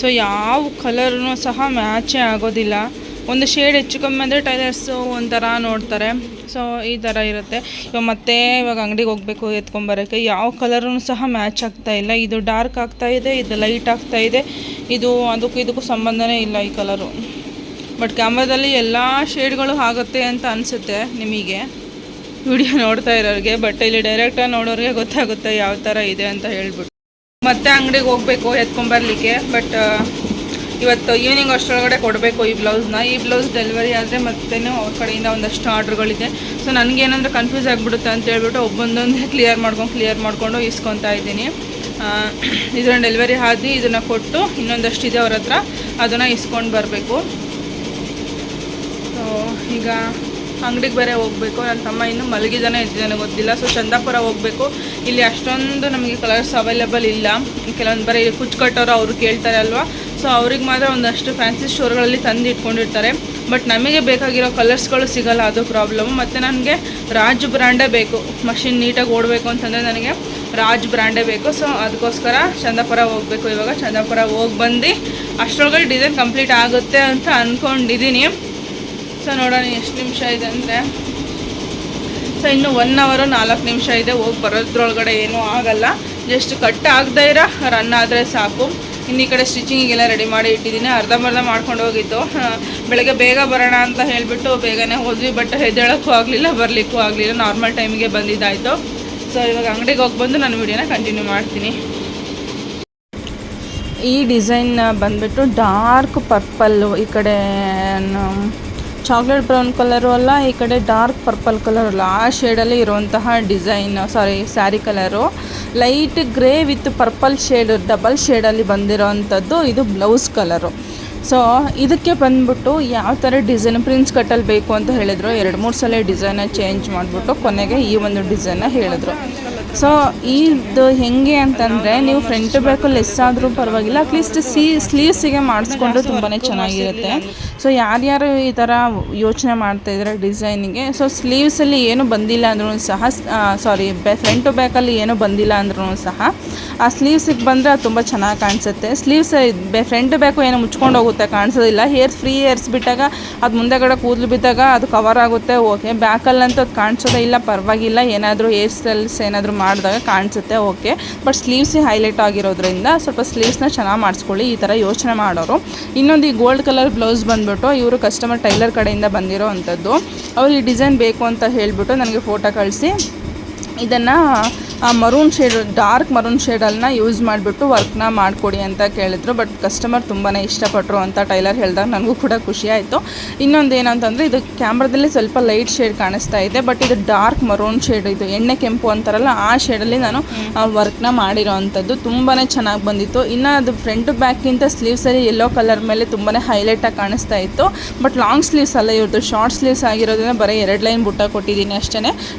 ಸೊ ಯಾವ ಕಲರ್ನೂ ಸಹ ಮ್ಯಾಚೇ ಆಗೋದಿಲ್ಲ. ಒಂದು ಶೇಡ್ ಹೆಚ್ಚು ಕಮ್ಮಿ ಅಂದರೆ ಟೈಲರ್ಸು ಒಂಥರ ನೋಡ್ತಾರೆ. ಸೊ ಈ ಥರ ಇರುತ್ತೆ. ಇವಾಗ ಅಂಗಡಿಗೆ ಹೋಗಬೇಕು ಎತ್ಕೊಂಬರೋಕ್ಕೆ, ಯಾವ ಕಲರೂ ಸಹ ಮ್ಯಾಚ್ ಆಗ್ತಾಯಿಲ್ಲ. ಇದು ಡಾರ್ಕ್ ಆಗ್ತಾಯಿದೆ, ಇದು ಲೈಟ್ ಆಗ್ತಾಯಿದೆ, ಇದು ಇದಕ್ಕೂ ಸಂಬಂಧನೇ ಇಲ್ಲ ಈ ಕಲರು. ಬಟ್ ಕ್ಯಾಮ್ರಾದಲ್ಲಿ ಎಲ್ಲ ಶೇಡ್ಗಳು ಆಗುತ್ತೆ ಅಂತ ಅನಿಸುತ್ತೆ ನಿಮಗೆ ವಿಡಿಯೋ ನೋಡ್ತಾ ಇರೋರಿಗೆ. ಬಟ್ ಇಲ್ಲಿ ಡೈರೆಕ್ಟಾಗಿ ನೋಡೋರಿಗೆ ಗೊತ್ತಾಗುತ್ತೆ ಯಾವ ಥರ ಇದೆ ಅಂತ ಹೇಳ್ಬಿಟ್ಟು. ಮತ್ತೆ ಅಂಗಡಿಗೆ ಹೋಗಬೇಕು ಎತ್ಕೊಂಬರ್ಲಿಕ್ಕೆ. ಬಟ್ ಇವತ್ತು ಈವ್ನಿಂಗ್ ಅಷ್ಟರೊಳಗಡೆ ಕೊಡಬೇಕು ಈ ಬ್ಲೌಸ್ನ. ಈ ಬ್ಲೌಸ್ ಡೆಲಿವರಿ ಆದರೆ ಮತ್ತೇನು ಅವ್ರ ಕಡೆಯಿಂದ ಒಂದಷ್ಟು ಆರ್ಡ್ರ್ಗಳಿದೆ. ಸೊ ನನಗೇನಂದ್ರೆ ಕನ್ಫ್ಯೂಸ್ ಆಗಿಬಿಡುತ್ತೆ ಅಂತ ಹೇಳ್ಬಿಟ್ಟು ಒಬ್ಬೊಂದೊಂದೇ ಕ್ಲಿಯರ್ ಮಾಡ್ಕೊಂಡು ಇಸ್ಕೊತಾ ಇದ್ದೀನಿ. ಇದನ್ನು ಡೆಲಿವರಿ ಆದಿ ಇದನ್ನು ಕೊಟ್ಟು ಇನ್ನೊಂದಷ್ಟು ಇದೆ ಅವ್ರ ಹತ್ರ, ಅದನ್ನು ಇಸ್ಕೊಂಡು ಬರಬೇಕು. ಸೊ ಈಗ ಅಂಗಡಿಗೆ ಬೇರೆ ಹೋಗಬೇಕು. ನನ್ನ ತಮ್ಮ ಇನ್ನೂ ಮಲಗಿದಾನೆ ಎದ್ದಿದ್ದಾನೆ ಗೊತ್ತಿಲ್ಲ. ಸೊ ಚಂದಾಪುರ ಹೋಗಬೇಕು. ಇಲ್ಲಿ ಅಷ್ಟೊಂದು ನಮಗೆ ಕಲರ್ಸ್ ಅವೈಲೇಬಲ್ ಇಲ್ಲ. ಕೆಲವೊಂದು ಬರೀ ಕುಚ್ಚು ಕಟ್ಟೋರು ಅವರು ಕೇಳ್ತಾರೆ ಅಲ್ವಾ, ಸೊ ಅವ್ರಿಗೆ ಮಾತ್ರ ಒಂದಷ್ಟು ಫ್ಯಾನ್ಸಿ ಸ್ಟೋರ್ಗಳಲ್ಲಿ ತಂದು ಇಟ್ಕೊಂಡಿರ್ತಾರೆ. ಬಟ್ ನಮಗೆ ಬೇಕಾಗಿರೋ ಕಲರ್ಸ್ಗಳು ಸಿಗೋಲ್ಲ, ಅದು ಪ್ರಾಬ್ಲಮ್ಮು. ಮತ್ತು ನನಗೆ ರಾಜ್ ಬ್ರ್ಯಾಂಡೇ ಬೇಕು. ಮಷಿನ್ ನೀಟಾಗಿ ಓಡಬೇಕು ಅಂತಂದರೆ ನನಗೆ ರಾಜ್ ಬ್ರ್ಯಾಂಡೇ ಬೇಕು. ಸೊ ಅದಕ್ಕೋಸ್ಕರ ಚಂದಾಪುರ ಹೋಗಬೇಕು. ಇವಾಗ ಚಂದಾಪುರ ಹೋಗಿ ಬಂದು ಅಷ್ಟರೊಳಗಡೆ ಡಿಸೈನ್ ಕಂಪ್ಲೀಟ್ ಆಗುತ್ತೆ ಅಂತ ಅಂದ್ಕೊಂಡಿದ್ದೀನಿ. ಸೊ ನೋಡೋಣ ಎಷ್ಟು ನಿಮಿಷ ಇದೆ ಅಂದರೆ, ಸೊ ಇನ್ನು 1 hour 4 ನಿಮಿಷ ಇದೆ. ಹೋಗಿ ಬರೋದ್ರೊಳಗಡೆ ಏನೂ ಆಗಲ್ಲ, ಜಸ್ಟ್ ಕಟ್ ಆಗದೇ ಇರೋ ರನ್ ಆದರೆ ಸಾಕು. ಇನ್ನು ಈ ಕಡೆ ಸ್ಟಿಚಿಂಗಿಗೆಲ್ಲ ರೆಡಿ ಮಾಡಿ ಇಟ್ಟಿದ್ದೀನಿ. ಅರ್ಧಂಬರ್ಧ ಮಾಡ್ಕೊಂಡು ಹೋಗಿತ್ತು. ಬೆಳಗ್ಗೆ ಬೇಗ ಬರೋಣ ಅಂತ ಹೇಳಿಬಿಟ್ಟು ಬೇಗನೆ ಹೋದ್ವಿ. ಬಟ್ ಹೆದ್ದೇಳೋಕ್ಕೂ ಆಗಲಿಲ್ಲ, ಬರಲಿಕ್ಕೂ ಆಗಲಿಲ್ಲ. ನಾರ್ಮಲ್ ಟೈಮಿಗೆ ಬಂದಿದ್ದಾಯಿತು. ಸೊ ಇವಾಗ ಅಂಗಡಿಗೆ ಹೋಗಿ ಬಂದು ನಾನು ವಿಡಿಯೋನ ಕಂಟಿನ್ಯೂ ಮಾಡ್ತೀನಿ. ಈ ಡಿಸೈನ್ ಬಂದುಬಿಟ್ಟು ಡಾರ್ಕ್ ಪರ್ಪಲ್ಲು, ಈ ಕಡೆ ಚಾಕ್ಲೇಟ್ ಬ್ರೌನ್ ಕಲರು ಅಲ್ಲ, ಈ ಕಡೆ ಡಾರ್ಕ್ ಪರ್ಪಲ್ ಕಲರ್ ಅಲ್ಲ, ಆ ಶೇಡಲ್ಲಿ ಇರುವಂತಹ design, sari colour. Light grey with purple shade, double ಶೇಡಲ್ಲಿ ಬಂದಿರೋವಂಥದ್ದು ಇದು ಬ್ಲೌಸ್ ಕಲರು. ಸೊ ಇದಕ್ಕೆ ಬಂದ್ಬಿಟ್ಟು ಯಾವ ಥರ ಡಿಸೈನ್ ಪ್ರಿನ್ಸ್ ಕಟ್ಟಲ್ಲಿ ಬೇಕು ಅಂತ ಹೇಳಿದ್ರು. 2-3 ಸಲ ಡಿಸೈನ ಚೇಂಜ್ ಮಾಡಿಬಿಟ್ಟು ಕೊನೆಗೆ ಈ ಒಂದು ಡಿಸೈನ್ನ ಹೇಳಿದ್ರು. ಸೊ ಇದು ಹೇಗೆ ಅಂತಂದರೆ, ನೀವು ಫ್ರಂಟ್ ಬೇಕು ಲೆಸ್ ಆದರೂ ಪರವಾಗಿಲ್ಲ, ಅಟ್ಲೀಸ್ಟ್ ಸ್ಲೀವ್ಸಿಗೆ ಮಾಡಿಸ್ಕೊಂಡ್ರೆ ತುಂಬಾ ಚೆನ್ನಾಗಿರುತ್ತೆ. ಸೊ ಯಾರ್ಯಾರು ಈ ಥರ ಯೋಚನೆ ಮಾಡ್ತಾಯಿದ್ದಾರೆ ಡಿಸೈನಿಗೆ, ಸೊ ಸ್ಲೀವ್ಸಲ್ಲಿ ಏನು ಬಂದಿಲ್ಲ ಅಂದ್ರೂ ಸಹ, ಫ್ರಂಟ್ ಟು ಬ್ಯಾಕಲ್ಲಿ ಏನೂ ಬಂದಿಲ್ಲ ಅಂದ್ರೂ ಸಹ ಆ ಸ್ಲೀವ್ಸಿಗೆ ಬಂದರೆ ಅದು ತುಂಬ ಚೆನ್ನಾಗಿ ಕಾಣಿಸುತ್ತೆ. ಸ್ಲೀವ್ಸ್ ಫ್ರಂಟ್ ಬ್ಯಾಕು ಏನು ಮುಚ್ಕೊಂಡು ಹೋಗುತ್ತೆ, ಕಾಣಿಸೋದಿಲ್ಲ. ಫ್ರೀ ಹೇರ್ಸ್ ಬಿಟ್ಟಾಗ ಅದು ಮುಂದೆಗಡೆ ಕೂದಲು ಬಿದ್ದಾಗ ಅದು ಕವರ್ ಆಗುತ್ತೆ, ಓಕೆ. ಬ್ಯಾಕಲ್ಲಂತೂ ಅದು ಕಾಣಿಸೋದೇ ಇಲ್ಲ, ಪರವಾಗಿಲ್ಲ. ಏನಾದರೂ ಹೇರ್ ಸ್ಟೈಲ್ಸ್ ಏನಾದರೂ ಮಾಡಿದಾಗ ಕಾಣಿಸುತ್ತೆ, ಓಕೆ. ಬಟ್ ಸ್ಲೀವ್ಸಿಗೆ ಹೈಲೈಟ್ ಆಗಿರೋದ್ರಿಂದ ಸ್ವಲ್ಪ ಸ್ಲೀವ್ಸ್ನ ಚೆನ್ನಾಗಿ ಮಾಡಿಸ್ಕೊಳ್ಳಿ, ಈ ಥರ ಯೋಚನೆ ಮಾಡೋರು. ಇನ್ನೊಂದು ಈ ಗೋಲ್ಡ್ ಕಲರ್ ಬ್ಲೌಸ್ ಬಂದುಬಿಟ್ಟು ಇವರು ಕಸ್ಟಮರ್ ಟೈಲರ್ ಕಡೆಯಿಂದ ಬಂದಿರೋ ಅಂಥದ್ದು. ಅವ್ರು ಈ ಡಿಸೈನ್ ಬೇಕು ಅಂತ ಹೇಳಿಬಿಟ್ಟು ನನಗೆ ಫೋಟೋ ಕಳಿಸಿ ಇದನ್ನು ಮರೂನ್ ಶೇಡ್, ಡಾರ್ಕ್ ಮರೂನ್ ಶೇಡನ್ನು ಯೂಸ್ ಮಾಡಿಬಿಟ್ಟು ವರ್ಕ್ನ ಮಾಡಿಕೊಡಿ ಅಂತ ಕೇಳಿದ್ರು. ಬಟ್ ಕಸ್ಟಮರ್ ತುಂಬಾ ಇಷ್ಟಪಟ್ಟರು ಅಂತ ಟೈಲರ್ ಹೇಳಿದಾಗ ನನಗೂ ಕೂಡ ಖುಷಿ ಆಯಿತು. ಇನ್ನೊಂದು ಏನಂತಂದರೆ, ಇದು ಕ್ಯಾಮ್ರಾದಲ್ಲಿ ಸ್ವಲ್ಪ ಲೈಟ್ ಶೇಡ್ ಕಾಣಿಸ್ತಾ ಇದೆ, ಬಟ್ ಇದು ಡಾರ್ಕ್ ಮರೂನ್ ಶೇಡ್, ಇದು ಎಣ್ಣೆ ಕೆಂಪು ಅಂತಾರಲ್ಲ ಆ ಶೇಡಲ್ಲಿ ನಾನು ವರ್ಕ್ನ ಮಾಡಿರೋ ಅಂಥದ್ದು. ತುಂಬಾ ಚೆನ್ನಾಗಿ ಬಂದಿತ್ತು. ಇನ್ನು ಅದು ಫ್ರಂಟ್ ಬ್ಯಾಕ್ಗಿಂತ ಸ್ಲೀವ್ಸಲ್ಲಿ ಯೆಲ್ಲೋ ಕಲರ್ ಮೇಲೆ ತುಂಬಾ ಹೈಲೈಟಾಗಿ ಕಾಣಿಸ್ತಾ ಇತ್ತು. ಬಟ್ ಲಾಂಗ್ ಸ್ಲೀವ್ಸ್ ಅಲ್ಲ ಇವ್ರದ್ದು, ಶಾರ್ಟ್ ಸ್ಲೀವ್ಸ್ ಆಗಿರೋದ್ರಿಂದ ಬರೀ 2 ಲೈನ್ ಬುಟ್ಟ ಕೊಟ್ಟಿದ್ದೀನಿ ಅಷ್ಟೇ.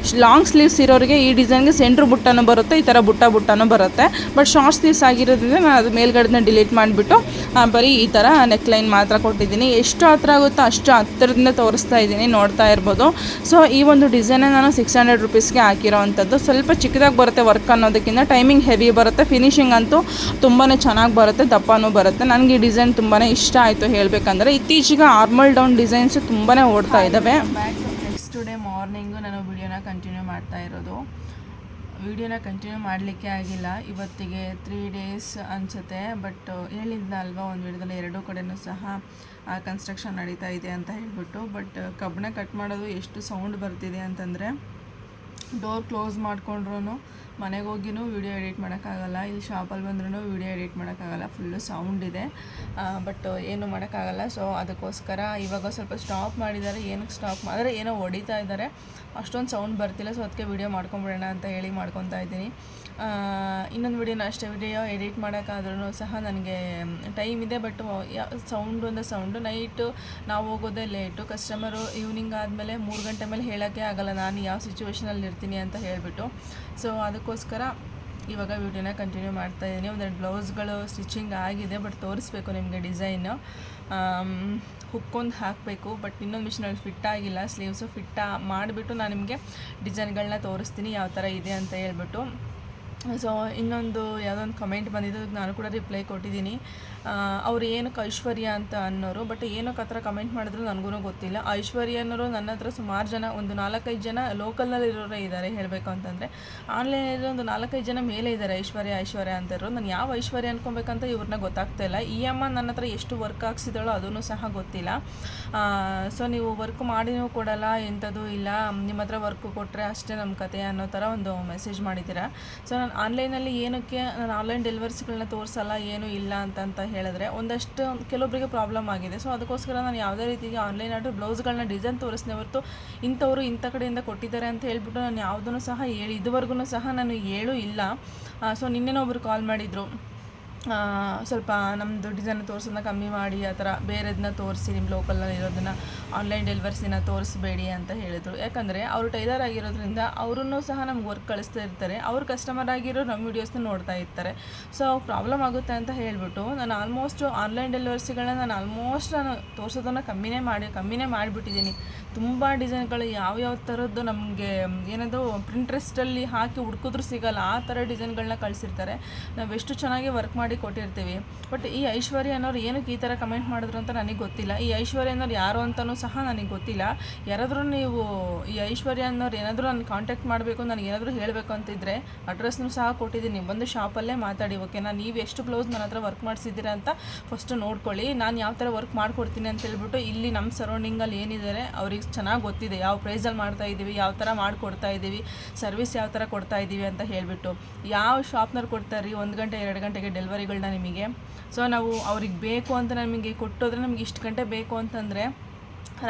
ಲಾಂಗ್ ಸ್ಲೀವ್ಸ್ ಇರೋರಿಗೆ ಈ ಡಿಸೈನ್ಗೆ ಸೆಂಟ್ರ್ ಬುಟ್ಟನೂ ಬರುತ್ತೆ, ಈ ಥರ ಬುಟ್ಟನೂ ಬರುತ್ತೆ. ಬಟ್ ಶಾರ್ಟ್ ಸ್ಲೀವ್ಸ್ ಆಗಿರೋದ್ರಿಂದ ನಾನು ಅದು ಮೇಲ್ಗಡೆನ ಡಿಲೀಟ್ ಮಾಡಿಬಿಟ್ಟು ಬರೀ ಈ ಥರ ನೆಕ್ಲೈನ್ ಮಾತ್ರ ಕೊಟ್ಟಿದ್ದೀನಿ. ಎಷ್ಟು ಹತ್ರ ಆಗುತ್ತೋ ಅಷ್ಟು ಹತ್ತಿರದಿಂದ ತೋರಿಸ್ತಾ ಇದ್ದೀನಿ, ನೋಡ್ತಾ ಇರ್ಬೋದು. ಸೊ ಈ ಒಂದು ಡಿಸೈನ ನಾನು 600 rupeesಗೆ ಹಾಕಿರೋ ಅಂಥದ್ದು. ಸ್ವಲ್ಪ ಚಿಕ್ಕದಾಗಿ ಬರುತ್ತೆ ವರ್ಕ್ ಅನ್ನೋದಕ್ಕಿಂತ, ಟೈಮಿಂಗ್ ಹೆವಿ ಬರುತ್ತೆ, ಫಿನಿಶಿಂಗ್ ಅಂತೂ ತುಂಬಾ ಚೆನ್ನಾಗಿ ಬರುತ್ತೆ, ದಪ್ಪನೂ ಬರುತ್ತೆ. ನನಗೆ ಈ ಡಿಸೈನ್ ತುಂಬಾ ಇಷ್ಟ ಆಯಿತು ಹೇಳಬೇಕಂದ್ರೆ. ಇತ್ತೀಚೆಗೆ ಆರ್ಮಲ್ ಡೌನ್ ಡಿಸೈನ್ಸು ತುಂಬಾ ಓಡ್ತಾ ಇದ್ದಾವೆ. ನೆಕ್ಸ್ಟ್ ಡೇ ಮಾರ್ನಿಂಗು ನಾನು ವಿಡಿಯೋನ ಕಂಟಿನ್ಯೂ ಮಾಡ್ತಾ ಇರೋದು. ವಿಡಿಯೋನ ಕಂಟಿನ್ಯೂ ಮಾಡಲಿಕ್ಕೆ ಆಗಿಲ್ಲ ಇವತ್ತಿಗೆ, 3 days ಅನಿಸುತ್ತೆ. ಬಟ್ ಹೇಳಿದ್ನಲ್ವ ಒಂದು ವಿಡಿಯೋದಲ್ಲಿ 2 ಕಡೆಯೂ ಸಹ ಕನ್ಸ್ಟ್ರಕ್ಷನ್ ನಡೀತಾ ಇದೆ ಅಂತ ಹೇಳ್ಬಿಟ್ಟು. ಬಟ್ ಕಬ್ಬಣ ಕಟ್ ಮಾಡೋದು ಎಷ್ಟು ಸೌಂಡ್ ಬರ್ತಿದೆ ಅಂತಂದರೆ, ಡೋರ್ ಕ್ಲೋಸ್ ಮಾಡ್ಕೊಂಡ್ರೂ ಮನೆಗೆ ಹೋಗಿನೂ ವೀಡಿಯೋ ಎಡಿಟ್ ಮಾಡೋಕ್ಕಾಗಲ್ಲ, ಇಲ್ಲಿ ಶಾಪಲ್ಲಿ ಬಂದ್ರೂ ವೀಡಿಯೋ ಎಡಿಟ್ ಮಾಡೋಕ್ಕಾಗಲ್ಲ, ಫುಲ್ಲು ಸೌಂಡ್ ಇದೆ. ಬಟ್ ಏನು ಮಾಡೋಕ್ಕಾಗಲ್ಲ. ಸೊ ಅದಕ್ಕೋಸ್ಕರ ಇವಾಗ ಸ್ವಲ್ಪ ಸ್ಟಾಪ್ ಮಾಡಿದ್ದಾರೆ. ಏನಕ್ಕೆ ಸ್ಟಾಪ್ ಮಾಡಿದ್ರೆ, ಏನೋ ಹೊಡಿತಾ ಇದ್ದಾರೆ, ಅಷ್ಟೊಂದು ಸೌಂಡ್ ಬರ್ತಿಲ್ಲ. ಸೊ ಅದಕ್ಕೆ ವೀಡಿಯೋ ಮಾಡ್ಕೊಂಬಿಡೋಣ ಅಂತ ಹೇಳಿ ಮಾಡ್ಕೊತಾ ಇದ್ದೀನಿ. ಇನ್ನೊಂದು ವಿಡಿಯೋನ ಅಷ್ಟೇ, ವಿಡಿಯೋ ಎಡಿಟ್ ಮಾಡೋಕ್ಕಾದ್ರೂ ಸಹ ನನಗೆ ಟೈಮ್ ಇದೆ. ಬಟ್ ಸೌಂಡು ಅಂದರೆ ಸೌಂಡು. ನೈಟು ನಾವು ಹೋಗೋದೇ ಲೇಟು, ಕಸ್ಟಮರು ಈವ್ನಿಂಗ್ ಆದಮೇಲೆ 3 ಗಂಟೆ ಮೇಲೆ ಹೇಳೋಕ್ಕೆ ಆಗಲ್ಲ ನಾನು ಯಾವ ಸಿಚುವೇಷನಲ್ಲಿ ಇರ್ತೀನಿ ಅಂತ ಹೇಳಿಬಿಟ್ಟು. ಸೊ ಅದಕ್ಕೋಸ್ಕರ ಇವಾಗ ವಿಡಿಯೋನ ಕಂಟಿನ್ಯೂ ಮಾಡ್ತಾಯಿದ್ದೀನಿ. ಒಂದೆರಡು ಬ್ಲೌಸ್ಗಳು ಸ್ಟಿಚಿಂಗ್ ಆಗಿದೆ, ಬಟ್ ತೋರಿಸ್ಬೇಕು ನಿಮಗೆ ಡಿಸೈನು. ಹುಕ್ಕೊಂದು ಹಾಕಬೇಕು, ಬಟ್ ಇನ್ನೊಂದು ಮಿಷಿನಲ್ಲಿ ಫಿಟ್ ಆಗಿಲ್ಲ. ಸ್ಲೀವ್ಸು ಫಿಟ್ ಮಾಡಿಬಿಟ್ಟು ನಾನು ನಿಮಗೆ ಡಿಸೈನ್ಗಳನ್ನ ತೋರಿಸ್ತೀನಿ ಯಾವ ಥರ ಇದೆ ಅಂತ ಹೇಳ್ಬಿಟ್ಟು. ಸೊ ಇನ್ನೊಂದು ಯಾವುದೊಂದು ಕಮೆಂಟ್ ಬಂದಿದ್ದು, ನಾನು ಕೂಡ ರಿಪ್ಲೈ ಕೊಟ್ಟಿದ್ದೀನಿ. ಅವ್ರು ಏನಕ್ಕೆ ಐಶ್ವರ್ಯ ಅಂತ ಅನ್ನೋರು, ಬಟ್ ಏನಕ್ಕೆ ಆ ಥರ ಕಮೆಂಟ್ ಮಾಡಿದ್ರು ನನಗೂ ಗೊತ್ತಿಲ್ಲ. ಐಶ್ವರ್ಯ ಅನ್ನೋರು ನನ್ನ ಹತ್ರ ಸುಮಾರು ಜನ, ಒಂದು 4-5 ಜನ ಲೋಕಲ್ನಲ್ಲಿ ಇರೋರೇ ಇದ್ದಾರೆ ಹೇಳಬೇಕು ಅಂತಂದರೆ. ಆನ್ಲೈನಲ್ಲಿ ಒಂದು 4-5 ಜನ ಮೇಲೆ ಇದ್ದಾರೆ ಐಶ್ವರ್ಯ ಅಂತ ಇರೋರು. ನಾನು ಯಾವ ಐಶ್ವರ್ಯ ಅನ್ಕೊಬೇಕಂತ ಇವ್ರನ್ನ ಗೊತ್ತಾಗ್ತಾ ಇಲ್ಲ. ಈ ಅಮ್ಮ ನನ್ನ ಹತ್ರ ಎಷ್ಟು ವರ್ಕ್ ಹಾಕ್ಸಿದಾಳೋ ಅದೂ ಸಹ ಗೊತ್ತಿಲ್ಲ. ಸೊ ನೀವು ವರ್ಕ್ ಮಾಡಿನೂ ಕೊಡಲ್ಲ, ಎಂಥದ್ದು ಇಲ್ಲ, ನಿಮ್ಮ ಹತ್ರ ವರ್ಕ್ ಕೊಟ್ಟರೆ ಅಷ್ಟೇ ನಮ್ಮ ಕತೆ ಅನ್ನೋ ಥರ ಒಂದು ಮೆಸೇಜ್ ಮಾಡಿದ್ದೀರಾ. ಸೊ ನಾನು ಆನ್ಲೈನಲ್ಲಿ ಏನಕ್ಕೆ ನಾನು ಆನ್ಲೈನ್ ಡೆಲಿವರ್ಸ್ಗಳನ್ನ ತೋರಿಸಲ್ಲ, ಏನೂ ಇಲ್ಲ ಅಂತ ಹೇಳಿದ್ರೆ ಒಂದಷ್ಟು ಕೆಲವೊಬ್ಬರಿಗೆ ಪ್ರಾಬ್ಲಮ್ ಆಗಿದೆ. ಸೊ ಅದಕ್ಕೋಸ್ಕರ ನಾನು ಯಾವುದೇ ರೀತಿಗೆ ಆನ್ಲೈನ್ ಆರ್ಡ್ರ್ ಬ್ಲೌಸ್ಗಳನ್ನ ಡಿಸೈನ್ ತೋರಿಸ್ನೇ ಹೊರತು ಇಂಥವ್ರು ಇಂಥ ಕಡೆಯಿಂದ ಕೊಟ್ಟಿದ್ದಾರೆ ಅಂತ ಹೇಳ್ಬಿಟ್ಟು ನಾನು ಯಾವುದನ್ನು ಸಹ ಇದುವರೆಗೂ ಸಹ ನಾನು ಹೇಳೂ ಇಲ್ಲ. ಸೊ ನಿನ್ನೆನೋ ಒಬ್ಬರು ಕಾಲ್ ಮಾಡಿದರು, ಸ್ವಲ್ಪ ನಮ್ಮದು ಡಿಸೈನ್ ತೋರಿಸೋದನ್ನ ಕಮ್ಮಿ ಮಾಡಿ ಆ ಥರ ಬೇರೆದನ್ನ ತೋರಿಸಿ ನಿಮ್ಮ ಲೋಕಲಲ್ಲಿ ಇರೋದನ್ನು ಆನ್ಲೈನ್ ಡೆಲಿವರ್ಸಿನ ತೋರಿಸ್ಬೇಡಿ ಅಂತ ಹೇಳಿದರು. ಯಾಕಂದರೆ ಅವರು ಟೈಲರ್ ಆಗಿರೋದ್ರಿಂದ ಅವರನ್ನು ಸಹ ನಮ್ಗೆ ವರ್ಕ್ ಕಳಿಸ್ತಾ ಇರ್ತಾರೆ, ಅವ್ರ ಕಸ್ಟಮರ್ ಆಗಿರೋ ನಮ್ಮ ವೀಡಿಯೋಸ್ನ ನೋಡ್ತಾ ಇರ್ತಾರೆ. ಸೊ ಪ್ರಾಬ್ಲಮ್ ಆಗುತ್ತೆ ಅಂತ ಹೇಳಿಬಿಟ್ಟು ನಾನು ಆಲ್ಮೋಸ್ಟ್ ಆನ್ಲೈನ್ ಡೆಲಿವರ್ಸಿಗಳನ್ನ ನಾನು ತೋರಿಸೋದನ್ನು ಕಮ್ಮಿನೇ ಮಾಡಿಬಿಟ್ಟಿದ್ದೀನಿ. ತುಂಬ ಡಿಸೈನ್ಗಳು ಯಾವ್ಯಾವ ಥರದ್ದು ನಮಗೆ ಏನದು ಪ್ರಿಂಟ್ರೆಸ್ಟಲ್ಲಿ ಹಾಕಿ ಹುಡ್ಕಿದ್ರೂ ಸಿಗೋಲ್ಲ ಆ ಥರ ಡಿಸೈನ್ಗಳನ್ನ ಕಳಿಸಿರ್ತಾರೆ. ನಾವು ಎಷ್ಟು ಚೆನ್ನಾಗಿ ವರ್ಕ್ ಮಾಡಿ ಕೊಟ್ಟಿರ್ತೀವಿ. ಬಟ್ ಈ ಐಶ್ವರ್ಯ ಅನ್ನೋರು ಏನಕ್ಕೆ ಈ ಥರ ಕಮೆಂಟ್ ಮಾಡಿದ್ರು ಅಂತ ನನಗೆ ಗೊತ್ತಿಲ್ಲ. ಈ ಐಶ್ವರ್ಯ ಅನ್ನೋರು ಯಾರು ಅಂತಲೂ ಸಹ ನನಗೆ ಗೊತ್ತಿಲ್ಲ. ಯಾರಾದರೂ ನೀವು ಈ ಐಶ್ವರ್ಯ ಅನ್ನೋರು ಏನಾದರೂ ನಾನು ಕಾಂಟ್ಯಾಕ್ಟ್ ಮಾಡಬೇಕು, ನನಗೆ ಏನಾದರೂ ಹೇಳಬೇಕು ಅಂತಿದ್ದರೆ ಅಡ್ರೆಸ್ನೂ ಸಹ ಕೊಟ್ಟಿದ್ದೀನಿ, ಬಂದು ಶಾಪಲ್ಲೇ ಮಾತಾಡಿ. ಓಕೆನಾ? ನೀವು ಎಷ್ಟು ಬ್ಲೌಸ್ ನನ್ನ ಹತ್ರ ವರ್ಕ್ ಮಾಡಿಸಿದ್ದೀರಾ ಅಂತ ಫಸ್ಟು ನೋಡ್ಕೊಳ್ಳಿ. ನಾನು ಯಾವ ಥರ ವರ್ಕ್ ಮಾಡಿಕೊಡ್ತೀನಿ ಅಂತ ಹೇಳ್ಬಿಟ್ಟು ಇಲ್ಲಿ ನಮ್ಮ ಸರೌಂಡಿಂಗಲ್ಲಿ ಏನಿದ್ದಾರೆ ಅವ್ರಿಗೆ ಚೆನ್ನಾಗಿ ಗೊತ್ತಿದೆ ಯಾವ ಪ್ರೈಸಲ್ಲಿ ಮಾಡ್ತಾಯಿದ್ದೀವಿ, ಯಾವ ಥರ ಮಾಡಿಕೊಡ್ತಾ ಇದ್ದೀವಿ, ಸರ್ವಿಸ್ ಯಾವ ಥರ ಕೊಡ್ತಾ ಇದ್ದೀವಿ ಅಂತ ಹೇಳಿಬಿಟ್ಟು. ಯಾವ ಶಾಪ್ನವ್ರು ಕೊಡ್ತಾರೆ ರೀ 1 ಗಂಟೆ 2 ಗಂಟೆಗೆ ಡೆಲಿವರಿಗಳನ್ನ ನಿಮಗೆ. ಸೊ ನಾವು ಅವ್ರಿಗೆ ಬೇಕು ಅಂತ ನಮಗೆ ಕೊಟ್ಟೋದ್ರೆ ನಮಗೆ ಇಷ್ಟು ಗಂಟೆ ಬೇಕು ಅಂತಂದರೆ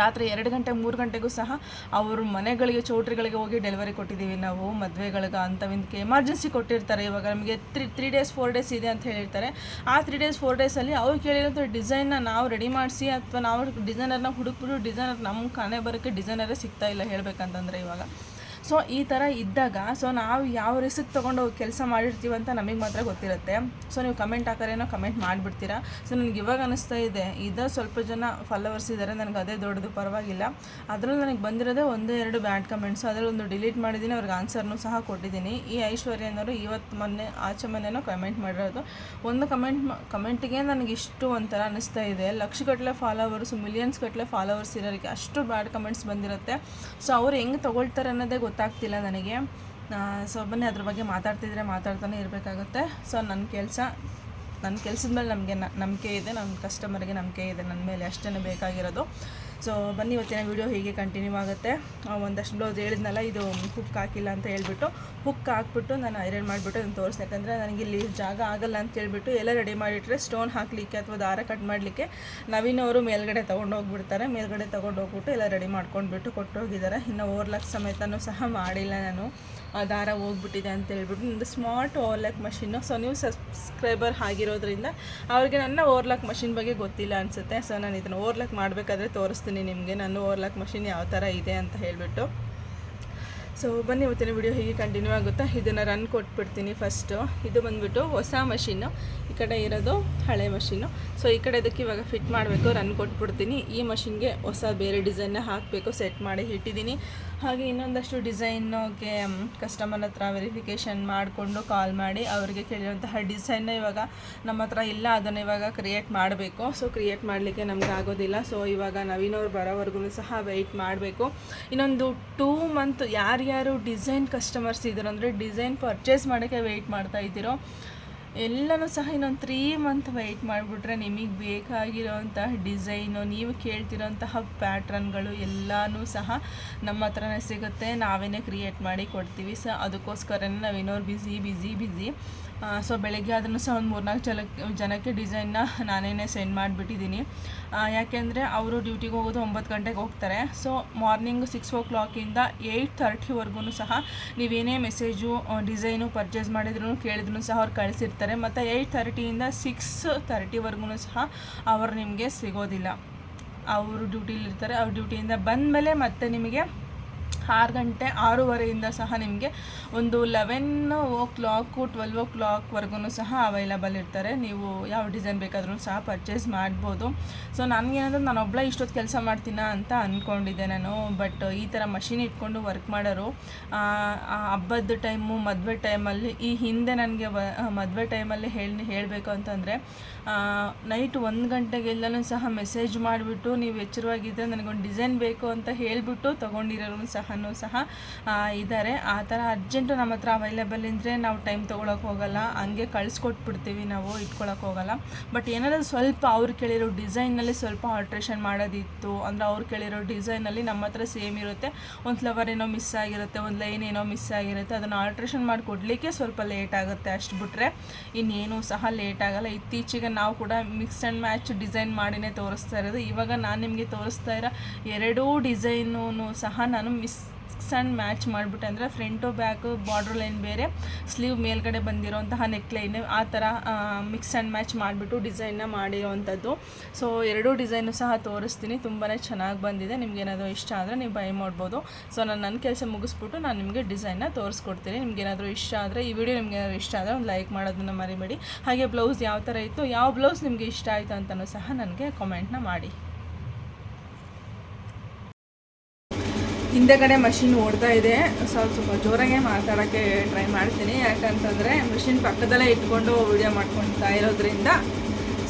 ರಾತ್ರಿ 2 ಗಂಟೆ 3 ಗಂಟೆಗೂ ಸಹ ಅವ್ರ ಮನೆಗಳಿಗೆ ಚೌಟ್ರಿಗಳಿಗೆ ಹೋಗಿ ಡೆಲಿವರಿ ಕೊಟ್ಟಿದ್ದೀವಿ ನಾವು. ಮದುವೆಗಳಿಗೆ ಅಂಥವಿಂದಕ್ಕೆ ಎಮರ್ಜೆನ್ಸಿ ಕೊಟ್ಟಿರ್ತಾರೆ. ಇವಾಗ ನಮಗೆ 3 ಡೇಸ್ 4 ಡೇಸ್ ಇದೆ ಅಂತ ಹೇಳಿರ್ತಾರೆ. ಆ 3 ಡೇಸ್ 4 ಡೇಸಲ್ಲಿ ಅವ್ರು ಕೇಳಿರೋಂಥ ಡಿಸೈನ್ನ ನಾವು ರೆಡಿ ಮಾಡಿಸಿ ಅಥವಾ ನಾವು ಡಿಸೈನರ್ನ ಹುಡುಕ್ಬಿಟ್ಟು ಡಿಸೈನರ್ ನಮ್ಮ ಕಾಣೆ ಬರೋಕ್ಕೆ ಡಿಸೈನರೇ ಸಿಗ್ತಾ ಇಲ್ಲ ಹೇಳಬೇಕಂತಂದರೆ ಇವಾಗ. ಸೊ ಈ ಥರ ಇದ್ದಾಗ ಸೊ ನಾವು ಯಾವ ರಿಸ್ಕ್ ತೊಗೊಂಡು ಕೆಲಸ ಮಾಡಿರ್ತೀವಿ ಅಂತ ನಮಗೆ ಮಾತ್ರ ಗೊತ್ತಿರುತ್ತೆ. ಸೊ ನೀವು ಕಮೆಂಟ್ ಹಾಕೋರೇನೋ ಕಮೆಂಟ್ ಮಾಡಿಬಿಡ್ತೀರಾ. ಸೊ ನನಗೆ ಇವಾಗ ಅನ್ನಿಸ್ತಾ ಇದೆ ಸ್ವಲ್ಪ ಜನ ಫಾಲೋವರ್ಸ್ ಇದ್ದಾರೆ, ನನಗೆ ಅದೇ ದೊಡ್ಡದು, ಪರವಾಗಿಲ್ಲ. ಅದರಲ್ಲಿ ನನಗೆ ಬಂದಿರೋದೇ 1-2 ಬ್ಯಾಡ್ ಕಮೆಂಟ್ಸು. ಅದರಲ್ಲಿ ಒಂದು ಡಿಲೀಟ್ ಮಾಡಿದ್ದೀನಿ, ಅವ್ರಿಗೆ ಆನ್ಸರ್ನೂ ಸಹ ಕೊಟ್ಟಿದ್ದೀನಿ. ಈ ಐಶ್ವರ್ಯ ಅನ್ನೋರು ಆಚೆ ಮೊನ್ನೆನೋ ಕಮೆಂಟ್ ಮಾಡಿರೋದು. ಒಂದು ಕಮೆಂಟಿಗೆ ನನಗೆ ಇಷ್ಟು ಒಂಥರ ಅನ್ನಿಸ್ತಾ ಇದೆ. ಲಕ್ಷಗಟ್ಟಲೆ ಫಾಲೋವರ್ಸ್, ಮಿಲಿಯನ್ಸ್ ಗಟ್ಟಲೆ ಫಾಲೋವರ್ಸ್ ಇರೋರಿಗೆ ಅಷ್ಟು ಬ್ಯಾಡ್ ಕಮೆಂಟ್ಸ್ ಬಂದಿರುತ್ತೆ. ಸೊ ಅವ್ರು ಹೆಂಗೆ ತೊಗೊಳ್ತಾರೆ ಅನ್ನೋದೇ ಗೊತ್ತಾಗ್ತಿಲ್ಲ ನನಗೆ. ಸೊ ಬನ್ನಿ ಅದ್ರ ಬಗ್ಗೆ ಮಾತಾಡ್ತಾನೆ ಇರಬೇಕಾಗುತ್ತೆ. ಸೊ ನನ್ನ ಕೆಲಸದ ಮೇಲೆ ನಮಗೆ ನಂಬಿಕೆ ಇದೆ, ನಮ್ಮ ಕಸ್ಟಮರ್ಗೆ ನಂಬಿಕೆ ಇದೆ ನನ್ನ ಮೇಲೆ, ಅಷ್ಟೇ ಬೇಕಾಗಿರೋದು. ಸೊ ಬನ್ನಿ ಇವತ್ತಿನ ವೀಡಿಯೋ ಹೀಗೆ ಕಂಟಿನ್ಯೂ ಆಗುತ್ತೆ. ಒಂದಷ್ಟು ಬ್ಲೌಸ್ ಹೇಳಿದ್ನಲ್ಲ, ಇದು ಹುಕ್ ಹಾಕಿಲ್ಲ ಅಂತ ಹೇಳ್ಬಿಟ್ಟು ಹುಕ್ ಹಾಕ್ಬಿಟ್ಟು ನಾನು ಐರನ್ ಮಾಡಿಬಿಟ್ಟು ಅದನ್ನು ತೋರಿಸಿ. ಯಾಕಂದರೆ ನನಗಿಲ್ಲಿ ಜಾಗ ಆಗಲ್ಲ ಅಂತ ಹೇಳ್ಬಿಟ್ಟು ಎಲ್ಲ ರೆಡಿ ಮಾಡಿಟ್ರೆ ಸ್ಟೋನ್ ಹಾಕಲಿಕ್ಕೆ ಅಥವಾ ದಾರ ಕಟ್ ಮಾಡಲಿಕ್ಕೆ ನವೀನವರು ಮೇಲ್ಗಡೆ ತೊಗೊಂಡೋಗ್ಬಿಡ್ತಾರೆ. ಮೇಲ್ಗಡೆ ತೊಗೊಂಡೋಗ್ಬಿಟ್ಟು ಎಲ್ಲ ರೆಡಿ ಮಾಡ್ಕೊಂಡ್ಬಿಟ್ಟು ಕೊಟ್ಟೋಗಿದ್ದಾರೆ. ಇನ್ನು ಓವರ್ಲಾಕ್ ಸಮೇತನೂ ಸಹ ಮಾಡಿಲ್ಲ ನಾನು, ದಾರ ಹೋಗ್ಬಿಟ್ಟಿದೆ ಅಂತ ಹೇಳ್ಬಿಟ್ಟು. ನಿಮ್ಮದು ಸ್ಮಾರ್ಟ್ ಓವರ್ಲಾಕ್ ಮಷಿನ್ನು. ಸೊ ನೀವು ಸಬ್ಸ್ಕ್ರೈಬರ್ ಆಗಿರೋದ್ರಿಂದ ಅವ್ರಿಗೆ ನನ್ನ ಓವರ್ಲಾಕ್ ಮಷಿನ್ ಬಗ್ಗೆ ಗೊತ್ತಿಲ್ಲ ಅನಿಸುತ್ತೆ. ಸೊ ನಾನು ಇದನ್ನು ಓವರ್ಲಾಕ್ ಮಾಡಬೇಕಾದ್ರೆ ತೋರಿಸ್ತೀನಿ ನಿಮಗೆ ನನ್ನ ಓವರ್ಲಾಕ್ ಮಷಿನ್ ಯಾವ ಥರ ಇದೆ ಅಂತ ಹೇಳಿಬಿಟ್ಟು. ಸೊ ಬನ್ನಿ ಇವತ್ತಿನ ವಿಡಿಯೋ ಹೀಗೆ ಕಂಟಿನ್ಯೂ ಆಗುತ್ತೆ. ಇದನ್ನು ರನ್ ಕೊಟ್ಬಿಡ್ತೀನಿ ಫಸ್ಟು. ಇದು ಬಂದುಬಿಟ್ಟು ಹೊಸ ಮಷಿನ್ನು, ಈ ಕಡೆ ಇರೋದು ಹಳೆ ಮಷಿನ್ನು. ಸೊ ಈ ಕಡೆ ಇದಕ್ಕೆ ಇವಾಗ ಫಿಟ್ ಮಾಡಬೇಕು, ರನ್ ಕೊಟ್ಬಿಡ್ತೀನಿ. ಈ ಮಷಿನ್ಗೆ ಹೊಸ ಬೇರೆ ಡಿಸೈನ್ನ ಹಾಕಬೇಕು, ಸೆಟ್ ಮಾಡಿ ಇಟ್ಟಿದ್ದೀನಿ. ಹಾಗೆ ಇನ್ನೊಂದಷ್ಟು ಡಿಸೈನ್ಗೆ ಕಸ್ಟಮರ್ ಹತ್ರ ವೆರಿಫಿಕೇಷನ್ ಮಾಡಿಕೊಂಡು ಕಾಲ್ ಮಾಡಿ ಅವರಿಗೆ ಕೇಳಿರುವಂತಹ ಡಿಸೈನ್ನ ಇವಾಗ ನಮ್ಮ ಹತ್ರ ಇಲ್ಲ, ಅದನ್ನು ಇವಾಗ ಕ್ರಿಯೇಟ್ ಮಾಡಬೇಕು. ಸೊ ಕ್ರಿಯೇಟ್ ಮಾಡಲಿಕ್ಕೆ ನಮ್ಗೆ ಆಗೋದಿಲ್ಲ. ಸೊ ಇವಾಗ ನವೀನವ್ರು ಬರೋವರೆಗೂ ಸಹ ವೆಯ್ಟ್ ಮಾಡಬೇಕು. ಇನ್ನೊಂದು 2 ಮಂತ್ ಯಾರ್ಯಾರು ಡಿಸೈನ್ ಕಸ್ಟಮರ್ಸ್ ಇದ್ದೀರೋ ಅಂದರೆ ಡಿಸೈನ್ ಪರ್ಚೇಸ್ ಮಾಡೋಕ್ಕೆ ವೆಯ್ಟ್ ಮಾಡ್ತಾ ಇದ್ದೀರೋ ಎಲ್ಲನೂ ಸಹ ಇನ್ನೊಂದು 3 ಮಂತ್ ವೆಯ್ಟ್ ಮಾಡಿಬಿಟ್ರೆ ನಿಮಗೆ ಬೇಕಾಗಿರೋಂತಹ ಡಿಸೈನು, ನೀವು ಕೇಳ್ತಿರೋಂತಹ ಪ್ಯಾಟ್ರನ್ಗಳು ಎಲ್ಲನೂ ಸಹ ನಮ್ಮ ಹತ್ರನೇ ಸಿಗುತ್ತೆ, ನಾವೇ ಕ್ರಿಯೇಟ್ ಮಾಡಿ ಕೊಡ್ತೀವಿ. ಸೊ ಅದಕ್ಕೋಸ್ಕರನೇ ನಾವಿನ್ನೋರು ಬ್ಯುಸಿ. ಸೊ ಬೆಳಗ್ಗೆ ಅದನ್ನು ಸಹ ಒಂದು 3-4 ಜನಕ್ಕೆ ಡಿಸೈನ್ನ ನಾನೇ ಸೆಂಡ್ ಮಾಡಿಬಿಟ್ಟಿದ್ದೀನಿ. ಯಾಕೆಂದರೆ ಅವರು ಡ್ಯೂಟಿಗೆ ಹೋಗೋದು 9 ಗಂಟೆಗೆ ಹೋಗ್ತಾರೆ. ಸೊ ಮಾರ್ನಿಂಗ್ 6 o'clock 8:30ವರೆಗೂ ಸಹ ನೀವೇನೇ ಮೆಸೇಜು ಡಿಸೈನು ಪರ್ಚೇಸ್ ಮಾಡಿದ್ರು ಕೇಳಿದ್ರು ಸಹ ಅವ್ರು ಕಳಿಸಿರ್ತಾರೆ. ಮತ್ತು 8:30 6:30ವರೆಗೂ ಸಹ ಅವರು ನಿಮಗೆ ಸಿಗೋದಿಲ್ಲ. ಅವರು ಡ್ಯೂಟಿಲಿರ್ತಾರೆ. ಅವ್ರ ಡ್ಯೂಟಿಯಿಂದ ಬಂದಮೇಲೆ ಮತ್ತೆ ನಿಮಗೆ 6 ಗಂಟೆ 6:30 ಸಹ ನಿಮಗೆ ಒಂದು 11 o'clock 12 o'clockವರೆಗೂ ಸಹ ಅವೈಲಬಲ್ ಇರ್ತಾರೆ. ನೀವು ಯಾವ ಡಿಸೈನ್ ಬೇಕಾದ್ರೂ ಸಹ ಪರ್ಚೇಸ್ ಮಾಡ್ಬೋದು. ಸೊ ನನಗೇನಂದ್ರೆ ನಾನೊಬ್ಬಳೇ ಇಷ್ಟೊತ್ತು ಕೆಲಸ ಮಾಡ್ತೀನ ಅಂತ ಅಂದ್ಕೊಂಡಿದ್ದೆ ನಾನು. ಬಟ್ ಈ ಥರ ಮಷಿನ್ ಇಟ್ಕೊಂಡು ವರ್ಕ್ ಮಾಡೋರು ಹಬ್ಬದ ಟೈಮು, ಮದುವೆ ಟೈಮಲ್ಲಿ, ಈ ಹಿಂದೆ ನನಗೆ ಮದುವೆ ಟೈಮಲ್ಲಿ ಹೇಳಬೇಕು ಅಂತಂದರೆ ನೈಟ್ 1 ಗಂಟೆಗೆಲ್ಲನೂ ಸಹ ಮೆಸೇಜ್ ಮಾಡಿಬಿಟ್ಟು ನೀವು ಎಚ್ಚರವಾಗಿದ್ದರೆ ನನಗೊಂದು ಡಿಸೈನ್ ಬೇಕು ಅಂತ ಹೇಳಿಬಿಟ್ಟು ತೊಗೊಂಡಿರೋರು ಸಹ ಇದ್ದಾರೆ. ಆ ಥರ ಅರ್ಜೆಂಟು ನಮ್ಮ ಹತ್ರ ಅವೈಲೇಬಲ್ ಇದ್ದರೆ ನಾವು ಟೈಮ್ ತೊಗೊಳಕ್ಕೆ ಹೋಗಲ್ಲ, ಹಂಗೆ ಕಳಿಸ್ಕೊಟ್ಬಿಡ್ತೀವಿ, ನಾವು ಇಟ್ಕೊಳಕ್ಕೆ ಹೋಗಲ್ಲ. ಬಟ್ ಏನಾದರೂ ಸ್ವಲ್ಪ ಅವ್ರು ಕೇಳಿರೋ ಡಿಸೈನಲ್ಲಿ ಸ್ವಲ್ಪ ಆಲ್ಟ್ರೇಷನ್ ಮಾಡೋದಿತ್ತು ಅಂದರೆ ಅವ್ರು ಕೇಳಿರೋ ಡಿಸೈನಲ್ಲಿ ನಮ್ಮ ಹತ್ರ ಸೇಮ್ ಇರುತ್ತೆ, ಒಂದು ಫ್ಲವರ್ ಏನೋ ಮಿಸ್ ಆಗಿರುತ್ತೆ, ಒಂದು ಲೈನ್ ಏನೋ ಮಿಸ್ ಆಗಿರುತ್ತೆ, ಅದನ್ನು ಆಲ್ಟ್ರೇಷನ್ ಮಾಡಿ ಕೊಡಲಿಕ್ಕೆ ಸ್ವಲ್ಪ ಲೇಟ್ ಆಗುತ್ತೆ. ಅಷ್ಟು ಬಿಟ್ಟರೆ ಇನ್ನೇನು ಸಹ ಲೇಟ್ ಆಗಲ್ಲ. ಇತ್ತೀಚೆಗೆ ನಾವು ಕೂಡ ಮಿಕ್ಸ್ ಆ್ಯಂಡ್ ಮ್ಯಾಚ್ ಡಿಸೈನ್ ಮಾಡಿನೇ ತೋರಿಸ್ತಾ ಇರೋದು. ಇವಾಗ ನಾನು ನಿಮಗೆ ತೋರಿಸ್ತಾ ಇರೋ 2 ಡಿಸೈನೂ ಸಹ ನಾನು ಮಿಕ್ಸ್ ಆ್ಯಂಡ್ ಮ್ಯಾಚ್ ಮಾಡಿಬಿಟ್ಟೆ, ಅಂದರೆ ಫ್ರಂಟು ಬ್ಯಾಕು ಬಾರ್ಡ್ರ್ ಲೈನ್ ಬೇರೆ, ಸ್ಲೀವ್ ಮೇಲ್ಗಡೆ ಬಂದಿರೋಂತಹ ನೆಕ್ ಲೈನ್ ಆ ಥರ ಮಿಕ್ಸ್ ಆ್ಯಂಡ್ ಮ್ಯಾಚ್ ಮಾಡಿಬಿಟ್ಟು ಡಿಸೈನ್ನ ಮಾಡಿರೋವಂಥದ್ದು. ಸೊ ಎರಡೂ ಡಿಸೈನು ಸಹ ತೋರಿಸ್ತೀನಿ, ತುಂಬಾ ಚೆನ್ನಾಗಿ ಬಂದಿದೆ. ನಿಮ್ಗೇನಾದರೂ ಇಷ್ಟ ಆದರೆ ನೀವು ಬೈ ಮಾಡ್ಬೋದು. ಸೊ ನಾನು ನನ್ನ ಕೆಲಸ ಮುಗಿಸ್ಬಿಟ್ಟು ನಾನು ನಿಮಗೆ ಡಿಸೈನ್ನ ತೋರಿಸ್ಕೊಡ್ತೀನಿ. ನಿಮ್ಗೇನಾದರೂ ಇಷ್ಟ ಆದರೆ, ಈ ವಿಡಿಯೋ ನಿಮ್ಗೇನಾದರೂ ಇಷ್ಟ ಆದರೆ ಒಂದು ಲೈಕ್ ಮಾಡೋದನ್ನು ಮರಿಬೇಡಿ. ಹಾಗೆ ಬ್ಲೌಸ್ ಯಾವ ಥರ ಇತ್ತು, ಯಾವ ಬ್ಲೌಸ್ ನಿಮಗೆ ಇಷ್ಟ ಆಯಿತು ಅಂತಲೂ ಸಹ ನನಗೆ ಕಾಮೆಂಟ್ನ ಮಾಡಿ. ಹಿಂದೆಗಡೆ ಮಷಿನ್ ಓಡ್ತಾ ಇದೆ, ಸ್ವಲ್ಪ ಜೋರಾಗೆ ಮಾತಾಡೋಕ್ಕೆ ಟ್ರೈ ಮಾಡ್ತೀನಿ. ಯಾಕಂತಂದರೆ ಮಷಿನ್ ಪಕ್ಕದಲ್ಲೇ ಇಟ್ಕೊಂಡು ವಿಡಿಯೋ ಮಾಡ್ಕೊಳ್ತಾ ಇರೋದ್ರಿಂದ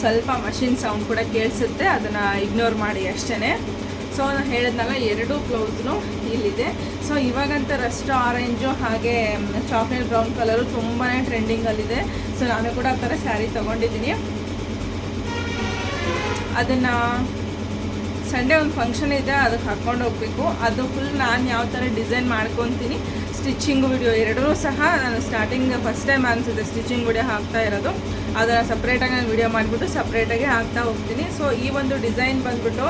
ಸ್ವಲ್ಪ ಮಷಿನ್ ಸೌಂಡ್ ಕೂಡ ಕೇಳಿಸುತ್ತೆ, ಅದನ್ನು ಇಗ್ನೋರ್ ಮಾಡಿ ಅಷ್ಟೇ. ಸೊ ನಾನು ಹೇಳಿದ್ನಲ್ಲ, ಎರಡೂ ಬ್ಲೌಸ್ನು ಇಲ್ಲಿದೆ. ಸೊ ಇವಾಗಂತ ರಸ್ಟ್ ಆರೆಂಜು ಹಾಗೆ ಚಾಕ್ಲೇಟ್ ಬ್ರೌನ್ ಕಲರು ತುಂಬಾ ಟ್ರೆಂಡಿಂಗಲ್ಲಿದೆ. ಸೊ ನಾನು ಕೂಡ ಆ ಥರ ಸ್ಯಾರಿ ತೊಗೊಂಡಿದ್ದೀನಿ. ಅದನ್ನು ಸಂಡೇ ಒಂದು ಫಂಕ್ಷನ್ ಇದೆ, ಅದಕ್ಕೆ ಹಾಕ್ಕೊಂಡು ಹೋಗಬೇಕು. ಅದು ಫುಲ್ ನಾನು ಯಾವ ಥರ ಡಿಸೈನ್ ಮಾಡ್ಕೊತೀನಿ, ಸ್ಟಿಚಿಂಗ್ ವಿಡಿಯೋ ಎರಡೂ ಸಹ ನಾನು ಸ್ಟಾರ್ಟಿಂಗ್ ಫಸ್ಟ್ ಟೈಮ್ ಅನಿಸುತ್ತೆ ಸ್ಟಿಚಿಂಗ್ ವಿಡಿಯೋ ಹಾಕ್ತಾ ಇರೋದು. ಅದನ್ನು ಸಪ್ರೇಟಾಗಿ ನಾನು ವಿಡಿಯೋ ಮಾಡಿಬಿಟ್ಟು ಸಪ್ರೇಟಾಗಿ ಹಾಕ್ತಾ ಹೋಗ್ತೀನಿ. ಸೊ ಈ ಒಂದು ಡಿಸೈನ್ ಬಂದ್ಬಿಟ್ಟು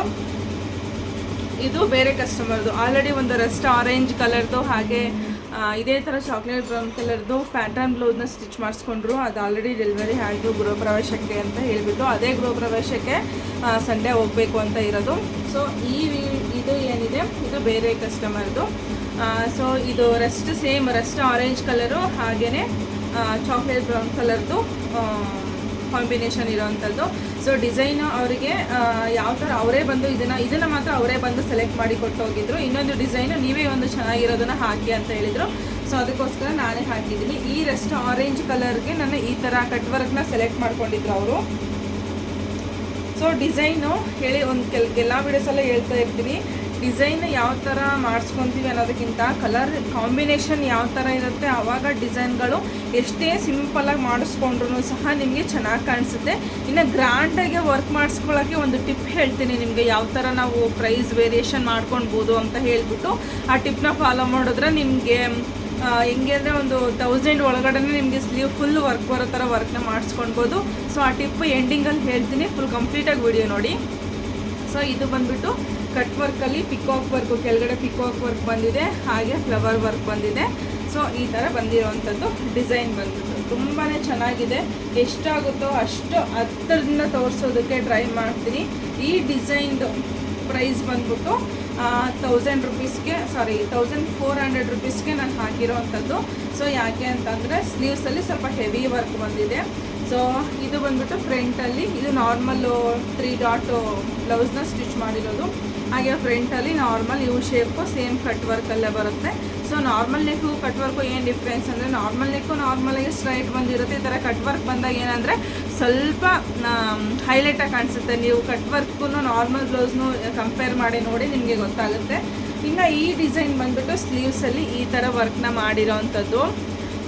ಇದು ಬೇರೆ ಕಸ್ಟಮರ್ದು. ಆಲ್ರೆಡಿ ಒಂದು ರಸ್ಟ್ ಆರೆಂಜ್ ಕಲರ್ದು ಹಾಗೆ ಇದೇ ಥರ ಚಾಕ್ಲೇಟ್ ಬ್ರೌನ್ ಕಲರ್ದು ಪ್ಯಾಟರ್ನ್ ಬ್ಲೌಸ್ನ ಸ್ಟಿಚ್ ಮಾಡಿಸ್ಕೊಂಡ್ರು. ಅದು ಆಲ್ರೆಡಿ ಡೆಲಿವರಿ ಆಯಿತು ಗೃಹ ಪ್ರವೇಶಕ್ಕೆ ಅಂತ ಹೇಳಿಬಿಟ್ಟು, ಅದೇ ಗೃಹ ಪ್ರವೇಶಕ್ಕೆ ಸಂಡೇ ಹೋಗಬೇಕು ಅಂತ ಇರೋದು. ಸೊ ಇದು ಏನಿದೆ ಇದು ಬೇರೆ ಕಸ್ಟಮರ್ದು. ಸೊ ಇದು ಸೇಮ್ ರಸ್ಟ್ ಆರೆಂಜ್ ಕಲರು ಹಾಗೆಯೇ ಚಾಕ್ಲೇಟ್ ಬ್ರೌನ್ ಕಲರ್ದು ಕಾಂಬಿನೇಷನ್ ಇರೋವಂಥದ್ದು. ಸೊ ಡಿಸೈನು ಅವರಿಗೆ ಯಾವ ಥರ ಅವರೇ ಬಂದು ಇದನ್ನು ಮಾತ್ರ ಅವರೇ ಬಂದು ಸೆಲೆಕ್ಟ್ ಮಾಡಿ ಕೊಟ್ಟು ಹೋಗಿದ್ರು. ಇನ್ನೊಂದು ಡಿಸೈನು ನೀವೇ ಒಂದು ಚೆನ್ನಾಗಿರೋದನ್ನು ಹಾಕಿ ಅಂತ ಹೇಳಿದರು. ಸೊ ಅದಕ್ಕೋಸ್ಕರ ನಾನೇ ಹಾಕಿದ್ದೀನಿ. ಈ ರಸ್ಟ್ ಆರೆಂಜ್ ಕಲರ್ಗೆ ನಾನು ಈ ಥರ ಕಟ್ ವರ್ಕ್ನ ಸೆಲೆಕ್ಟ್ ಮಾಡ್ಕೊಂಡಿದ್ರು ಅವರು. ಸೊ ಡಿಸೈನು ಹೇಳಿ ಎಲ್ಲ ವಿಡಿಯೋಸಲ್ಲೇ ಹೇಳ್ತಾ ಇರ್ತೀನಿ, ಡಿಸೈನ್ ಯಾವ ಥರ ಮಾಡಿಸ್ಕೊತೀವಿ ಅನ್ನೋದಕ್ಕಿಂತ ಕಲರ್ ಕಾಂಬಿನೇಷನ್ ಯಾವ ಥರ ಇರುತ್ತೆ, ಆವಾಗ ಡಿಸೈನ್ಗಳು ಎಷ್ಟೇ ಸಿಂಪಲಾಗಿ ಮಾಡಿಸ್ಕೊಂಡ್ರೂ ಸಹ ನಿಮಗೆ ಚೆನ್ನಾಗಿ ಕಾಣಿಸುತ್ತೆ. ಇನ್ನು ಗ್ರ್ಯಾಂಡಾಗಿ ವರ್ಕ್ ಮಾಡಿಸ್ಕೊಳ್ಳೋಕ್ಕೆ ಒಂದು ಟಿಪ್ ಹೇಳ್ತೀನಿ ನಿಮಗೆ, ಯಾವ ಥರ ನಾವು ಪ್ರೈಸ್ ವೇರಿಯೇಷನ್ ಮಾಡ್ಕೊಳ್ಬೋದು ಅಂತ ಹೇಳ್ಬಿಟ್ಟು ಆ ಟಿಪ್ನ ಫಾಲೋ ಮಾಡಿದ್ರೆ ನಿಮಗೆ ಹೆಂಗೆ ಅಂದರೆ ಒಂದು 1000 ಒಳಗಡೆ ನಿಮಗೆ ಸ್ಲೀವ್ ಫುಲ್ ವರ್ಕ್ ಬರೋ ಥರ ವರ್ಕ್ನ ಮಾಡಿಸ್ಕೊಳ್ಬೋದು. ಸೊ ಆ ಟಿಪ್ ಎಂಡಿಂಗಲ್ಲಿ ಹೇಳ್ತೀನಿ, ಫುಲ್ ಕಂಪ್ಲೀಟಾಗಿ ವಿಡಿಯೋ ನೋಡಿ. ಸೊ ಇದು ಬಂದುಬಿಟ್ಟು ಕಟ್ ವರ್ಕಲ್ಲಿ ಪಿಕಾಕ್ ವರ್ಕು, ಕೆಳಗಡೆ ಪಿಕಾಕ್ ವರ್ಕ್ ಬಂದಿದೆ, ಹಾಗೆ ಫ್ಲವರ್ ವರ್ಕ್ ಬಂದಿದೆ. ಸೊ ಈ ಥರ ಬಂದಿರೋವಂಥದ್ದು ಡಿಸೈನ್ ಬಂದ್ಬಿಟ್ಟು ತುಂಬಾ ಚೆನ್ನಾಗಿದೆ. ಎಷ್ಟಾಗುತ್ತೋ ಅಷ್ಟು ಹತ್ತಿರದಿಂದ ತೋರಿಸೋದಕ್ಕೆ ಟ್ರೈ ಮಾಡ್ತೀನಿ. ಈ ಡಿಸೈನ್ದು ಪ್ರೈಸ್ ಬಂದ್ಬಿಟ್ಟು 1000 ರುಪೀಸ್ಗೆ 1400 ರುಪೀಸ್ಗೆ ನಾನು ಹಾಕಿರೋವಂಥದ್ದು. ಸೊ ಯಾಕೆ ಅಂತಂದರೆ ಸ್ಲೀವ್ಸಲ್ಲಿ ಸ್ವಲ್ಪ ಹೆವಿ ವರ್ಕ್ ಬಂದಿದೆ. ಸೊ ಇದು ಬಂದ್ಬಿಟ್ಟು ಫ್ರಂಟಲ್ಲಿ ಇದು ನಾರ್ಮಲ್ಲು 3 ಡಾಟ್ ಬ್ಲೌಸ್ನ ಸ್ಟಿಚ್ ಮಾಡಿರೋದು. ಹಾಗೆ ಫ್ರಂಟಲ್ಲಿ normal U shape same cut ವರ್ಕಲ್ಲೇ ಬರುತ್ತೆ. So normal neck cut work ಏನು ಡಿಫ್ರೆನ್ಸ್ ಅಂದರೆ, ನಾರ್ಮಲ್ ನೆಕ್ಕು ನಾರ್ಮಲಾಗಿ ಸ್ಟ್ರೈಟ್ ಬಂದಿರುತ್ತೆ. ಈ ಥರ ಕಟ್ ವರ್ಕ್ ಬಂದಾಗ ಏನಂದರೆ ಸ್ವಲ್ಪ ಹೈಲೈಟಾಗಿ ಕಾಣಿಸುತ್ತೆ. ನೀವು ಕಟ್ ವರ್ಕು ನಾರ್ಮಲ್ ಬ್ಲೌಸ್ನು ಕಂಪೇರ್ ಮಾಡಿ ನೋಡಿ ನಿಮಗೆ ಗೊತ್ತಾಗುತ್ತೆ. ಇನ್ನು ಈ ಡಿಸೈನ್ ಬಂದುಬಿಟ್ಟು ಸ್ಲೀವ್ಸಲ್ಲಿ ಈ ಥರ ವರ್ಕ್ನ ಮಾಡಿರೋವಂಥದ್ದು.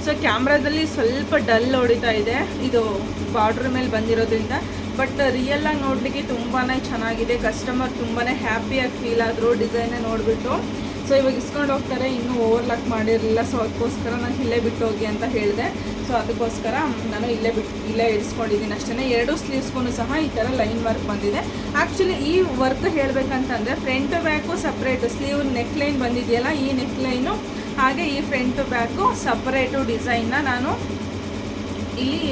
ಸೊ ಕ್ಯಾಮ್ರಾದಲ್ಲಿ ಸ್ವಲ್ಪ ಡಲ್ ಹೊಡಿತಾ ಇದೆ, ಇದು ಬಾರ್ಡ್ರ್ ಮೇಲೆ ಬಂದಿರೋದ್ರಿಂದ. ಬಟ್ ರಿಯಲ್ಲಾಗಿ ನೋಡಲಿಕ್ಕೆ ತುಂಬಾ ಚೆನ್ನಾಗಿದೆ. ಕಸ್ಟಮರ್ ತುಂಬಾ ಹ್ಯಾಪಿಯಾಗಿ ಫೀಲ್ ಆದರು ಡಿಸೈನೇ ನೋಡಿಬಿಟ್ಟು. ಸೊ ಇವಾಗ ಇಸ್ಕೊಂಡು ಹೋಗ್ತಾರೆ, ಇನ್ನೂ ಓವರ್ಲಾಕ್ ಮಾಡಿರಲಿಲ್ಲ. ಸೊ ಅದಕ್ಕೋಸ್ಕರ ನಾನು ಇಲ್ಲೇ ಬಿಟ್ಟು ಹೋಗಿ ಅಂತ ಹೇಳಿದೆ. ಸೊ ಅದಕ್ಕೋಸ್ಕರ ನಾನು ಇಲ್ಲೇ ಇಡಿಸ್ಕೊಂಡಿದ್ದೀನಿ ಅಷ್ಟೇ. ಎರಡೂ ಸ್ಲೀವ್ಸ್ಗೂ ಸಹ ಈ ಥರ ಲೈನ್ ವರ್ಕ್ ಬಂದಿದೆ. ಆ್ಯಕ್ಚುಲಿ ಈ ವರ್ಕ್ ಹೇಳಬೇಕಂತಂದರೆ front back separate, sleeve neck line ಬಂದಿದೆಯಲ್ಲ, ಈ ನೆಕ್ ಲೈನು ಹಾಗೆ ಈ ಫ್ರಂಟ್ ಬ್ಯಾಕು ಸಪ್ರೇಟು ಡಿಸೈನ್ನ ನಾನು ಇಲ್ಲಿ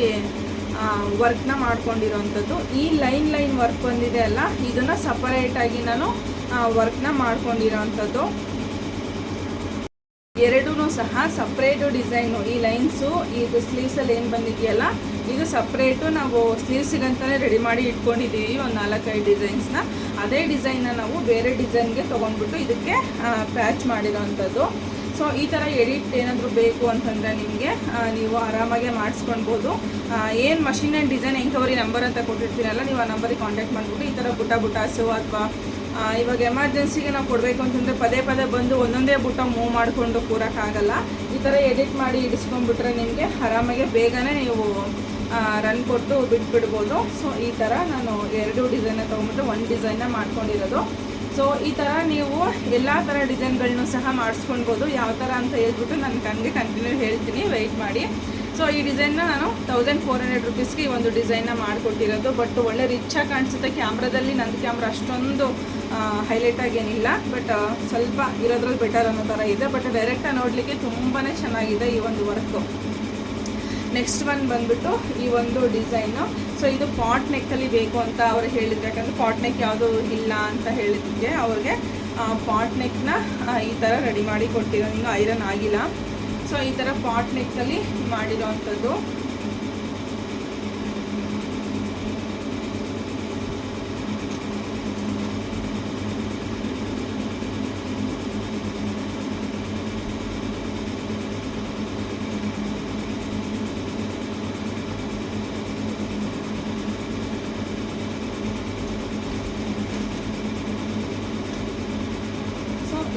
ವರ್ಕ್ನ ಮಾಡ್ಕೊಂಡಿರೋವಂಥದ್ದು. ಈ ಲೈನ್ ವರ್ಕ್ ಬಂದಿದೆ ಅಲ್ಲ, ಇದನ್ನು ಸಪರೇಟಾಗಿ ನಾನು ವರ್ಕ್ನ ಮಾಡ್ಕೊಂಡಿರೋವಂಥದ್ದು. ಎರಡೂ ಸಹ ಸಪ್ರೇಟು ಡಿಸೈನು. ಈ ಲೈನ್ಸು ಇದು ಸ್ಲೀವ್ಸಲ್ಲಿ ಏನು ಬಂದಿದೆಯಲ್ಲ, ಇದು ಸಪ್ರೇಟು ನಾವು ಸ್ಲೀವ್ಸಿಗಂತಲೇ ರೆಡಿ ಮಾಡಿ ಇಟ್ಕೊಂಡಿದ್ದೀವಿ ಒಂದು 4-5 ಡಿಸೈನ್ಸ್ನ. ಅದೇ ಡಿಸೈನ್ನ ನಾವು ಬೇರೆ ಡಿಸೈನ್ಗೆ ತೊಗೊಂಡ್ಬಿಟ್ಟು ಇದಕ್ಕೆ ಪ್ಯಾಚ್ ಮಾಡಿರೋವಂಥದ್ದು. ಸೊ ಈ ಥರ ಎಡಿಟ್ ಏನಾದರೂ ಬೇಕು ಅಂತಂದರೆ ನಿಮಗೆ ನೀವು ಆರಾಮಾಗೆ ಮಾಡಿಸ್ಕೊಳ್ಬೋದು. ಏನು machine and design enquiry number ಅಂತ ಕೊಟ್ಟಿರ್ತೀರಲ್ಲ, ನೀವು ಆ ನಂಬರಿಗೆ ಕಾಂಟ್ಯಾಕ್ಟ್ ಮಾಡಿಬಿಟ್ಟು ಈ ಥರ ಬುಟಾಸು ಅಥವಾ ಇವಾಗ ಎಮರ್ಜೆನ್ಸಿಗೆ ನಾವು ಕೊಡಬೇಕು ಅಂತಂದರೆ ಪದೇ ಬಂದು ಒಂದೊಂದೇ ಬುಟ್ಟ ಮೂವ್ ಮಾಡಿಕೊಂಡು ಕೂರೋಕ್ಕಾಗಲ್ಲ. ಈ ಥರ ಎಡಿಟ್ ಮಾಡಿ ಇಡಿಸ್ಕೊಂಡ್ಬಿಟ್ರೆ ನಿಮಗೆ ಆರಾಮಾಗೆ ಬೇಗನೆ ನೀವು ರನ್ ಕೊಟ್ಟು ಬಿಟ್ಬಿಡ್ಬೋದು. ಸೊ ಈ ಥರ ನಾನು 2 ಡಿಸೈನ್ನ ತೊಗೊಂಬಿಟ್ಟು 1 ಡಿಸೈನ್ನ ಮಾಡ್ಕೊಂಡಿರೋದು. ಸೊ ಈ ಥರ ನೀವು ಎಲ್ಲ ಥರ ಡಿಸೈನ್ಗಳನ್ನೂ ಸಹ ಮಾಡಿಸ್ಕೊಳ್ಬೋದು. ಯಾವ ಥರ ಅಂತ ಹೇಳ್ಬಿಟ್ಟು ನಾನು ಕಂಟಿನ್ಯೂ ಹೇಳ್ತೀನಿ, ವೆಯ್ಟ್ ಮಾಡಿ. ಸೊ ಈ ಡಿಸೈನ್ನ ನಾನು 1400 ರುಪೀಸ್ಗೆ ಈ ಒಂದು ಡಿಸೈನ್ನ ಮಾಡಿಕೊಟ್ಟಿರೋದು. ಬಟ್ ಒಳ್ಳೆ ರಿಚಾಗಿ ಕಾಣಿಸುತ್ತೆ ಕ್ಯಾಮ್ರಾದಲ್ಲಿ. ನನ್ನ ಕ್ಯಾಮ್ರಾ ಅಷ್ಟೊಂದು ಹೈಲೈಟಾಗಿ ಏನಿಲ್ಲ, ಬಟ್ ಸ್ವಲ್ಪ ಇರೋದ್ರಲ್ಲಿ ಬೆಟರ್ ಅನ್ನೋ ಥರ ಇದೆ. ಬಟ್ ಡೈರೆಕ್ಟಾಗಿ ನೋಡಲಿಕ್ಕೆ ತುಂಬಾ ಚೆನ್ನಾಗಿದೆ ಈ ಒಂದು ವರ್ಕು. ನೆಕ್ಸ್ಟ್ ಒನ್ ಬಂದ್ಬಿಟ್ಟು ಈ ಒಂದು ಡಿಸೈನು. ಸೊ ಇದು ಪಾಟ್ ನೆಕ್ಕಲ್ಲಿ ಬೇಕು ಅಂತ ಅವ್ರು ಹೇಳಿದ್ರು, ಯಾಕಂದರೆ ಪಾಟ್ ನೆಕ್ ಯಾವುದೂ ಇಲ್ಲ ಅಂತ ಹೇಳಿದ್ದಕ್ಕೆ ಅವ್ರಿಗೆ ಪಾಟ್ ನೆಕ್ನ ಈ ಥರ ರೆಡಿ ಮಾಡಿ ಕೊಟ್ಟಿರೋ, ಇನ್ನೂ ಐರನ್ ಆಗಿಲ್ಲ. ಸೊ ಈ ಥರ ಪಾಟ್ ನೆಕ್ಕಲ್ಲಿ ಮಾಡಿರೋ ಅಂಥದ್ದು.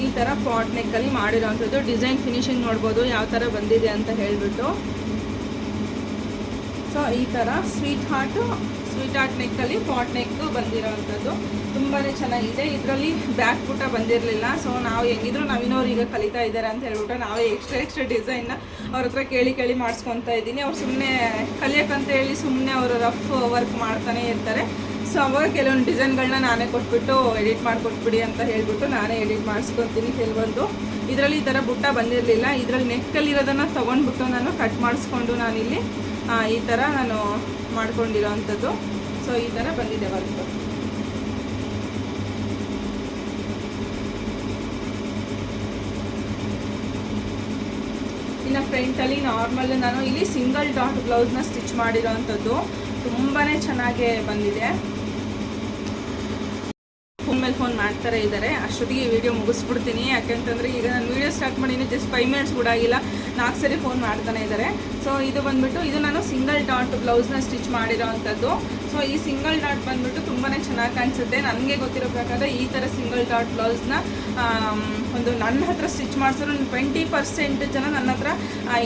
ಈ ಥರ ಪಾಟ್ ನೆಕ್ಕಲ್ಲಿ ಮಾಡಿರೋವಂಥದ್ದು. ಡಿಸೈನ್ ಫಿನಿಶಿಂಗ್ ನೋಡ್ಬೋದು ಯಾವ ಥರ ಬಂದಿದೆ ಅಂತ ಹೇಳಿಬಿಟ್ಟು. ಸೊ ಈ ಥರ ಸ್ವೀಟ್ ಹಾರ್ಟ್ ನೆಕ್ಕಲ್ಲಿ ಪಾಟ್ ನೆಕ್ ಬಂದಿರೋವಂಥದ್ದು ತುಂಬಾ ಚೆನ್ನಾಗಿದೆ. ಇದರಲ್ಲಿ ಬ್ಯಾಕ್ ಪುಟ ಬಂದಿರಲಿಲ್ಲ. ಸೊ ನಾವು ಹೆಂಗಿದ್ರು ನವೀನವ್ರು ಈಗ ಕಲಿತಾ ಇದ್ದಾರೆ ಅಂತ ಹೇಳ್ಬಿಟ್ಟು ನಾವೇ ಎಕ್ಸ್ಟ್ರಾ ಡಿಸೈನ್ನ ಅವ್ರ ಹತ್ರ ಕೇಳಿ ಮಾಡಿಸ್ಕೊತಾ ಇದ್ದೀನಿ. ಅವ್ರು ಸುಮ್ಮನೆ ಕಲಿಯೋಕ್ಕಂತ ಹೇಳಿ ಸುಮ್ಮನೆ ಅವರು ರಫ್ ವರ್ಕ್ ಮಾಡ್ತಾನೆ ಇರ್ತಾರೆ. ಸೊ ಅವಾಗ ಕೆಲವೊಂದು ಡಿಸೈನ್ಗಳನ್ನ ನಾನೇ ಕೊಟ್ಬಿಟ್ಟು ಎಡಿಟ್ ಮಾಡಿಕೊಟ್ಬಿಡಿ ಅಂತ ಹೇಳ್ಬಿಟ್ಟು ನಾನೇ ಎಡಿಟ್ ಮಾಡಿಸ್ಕೊತೀನಿ ಕೆಲವೊಂದು. ಇದರಲ್ಲಿ ಈ ಥರ ಬುಟ್ಟ ಬಂದಿರಲಿಲ್ಲ. ಇದರಲ್ಲಿ ನೆಕ್ಕಲ್ಲಿರೋದನ್ನು ತೊಗೊಂಡ್ಬಿಟ್ಟು ನಾನು ಕಟ್ ಮಾಡಿಸ್ಕೊಂಡು ನಾನಿಲ್ಲಿ ಈ ಥರ ನಾನು ಮಾಡ್ಕೊಂಡಿರೋ ಅಂಥದ್ದು. ಸೊ ಈ ಥರ ಬಂದಿದೆ ವರ್ಕ್. ಇನ್ನು ಫ್ರಂಟಲ್ಲಿ ನಾರ್ಮಲ್ ನಾನು ಇಲ್ಲಿ ಸಿಂಗಲ್ ಡಾಟ್ ಬ್ಲೌಸ್ನ ಸ್ಟಿಚ್ ಮಾಡಿರೋ ಅಂಥದ್ದು ತುಂಬಾ ಚೆನ್ನಾಗೇ ಬಂದಿದೆ. ಫೋನ್ ಮೇಲೆ ಫೋನ್ ಮಾಡ್ತಾರೆ ಇದ್ದಾರೆ. ಅಷ್ಟೊತ್ತಿಗೆ ವಿಡಿಯೋ ಮುಗಿಸ್ಬಿಡ್ತೀನಿ, ಯಾಕೆಂತಂದರೆ ಈಗ ನಾನು ವೀಡಿಯೋ ಸ್ಟಾರ್ಟ್ ಮಾಡಿದ್ದೀನಿ ಜಸ್ಟ್ 5 ಮಿನಿಟ್ಸ್ ಕೂಡ ಆಗಿಲ್ಲ, 4 ಸರಿ ಫೋನ್ ಮಾಡ್ತಾನೆ ಇದ್ದಾರೆ. ಸೊ ಇದು ಬಂದುಬಿಟ್ಟು ಇದು ನಾನು ಸಿಂಗಲ್ ಡಾಟ್ ಬ್ಲೌಸ್ನ ಸ್ಟಿಚ್ ಮಾಡಿರೋ ಅಂಥದ್ದು. ಸೊ ಈ ಸಿಂಗಲ್ ಡಾಟ್ ಬಂದುಬಿಟ್ಟು ತುಂಬಾ ಚೆನ್ನಾಗಿ ಕಾಣಿಸುತ್ತೆ. ನನಗೆ ಗೊತ್ತಿರೋ ಪ್ರಕಾರ ಈ ಥರ ಸಿಂಗಲ್ ಡಾಟ್ ಬ್ಲೌಸ್ನ ಒಂದು ನನ್ನ ಹತ್ರ ಸ್ಟಿಚ್ ಮಾಡಿಸಿದ್ರು 20% ಜನ ನನ್ನ ಹತ್ರ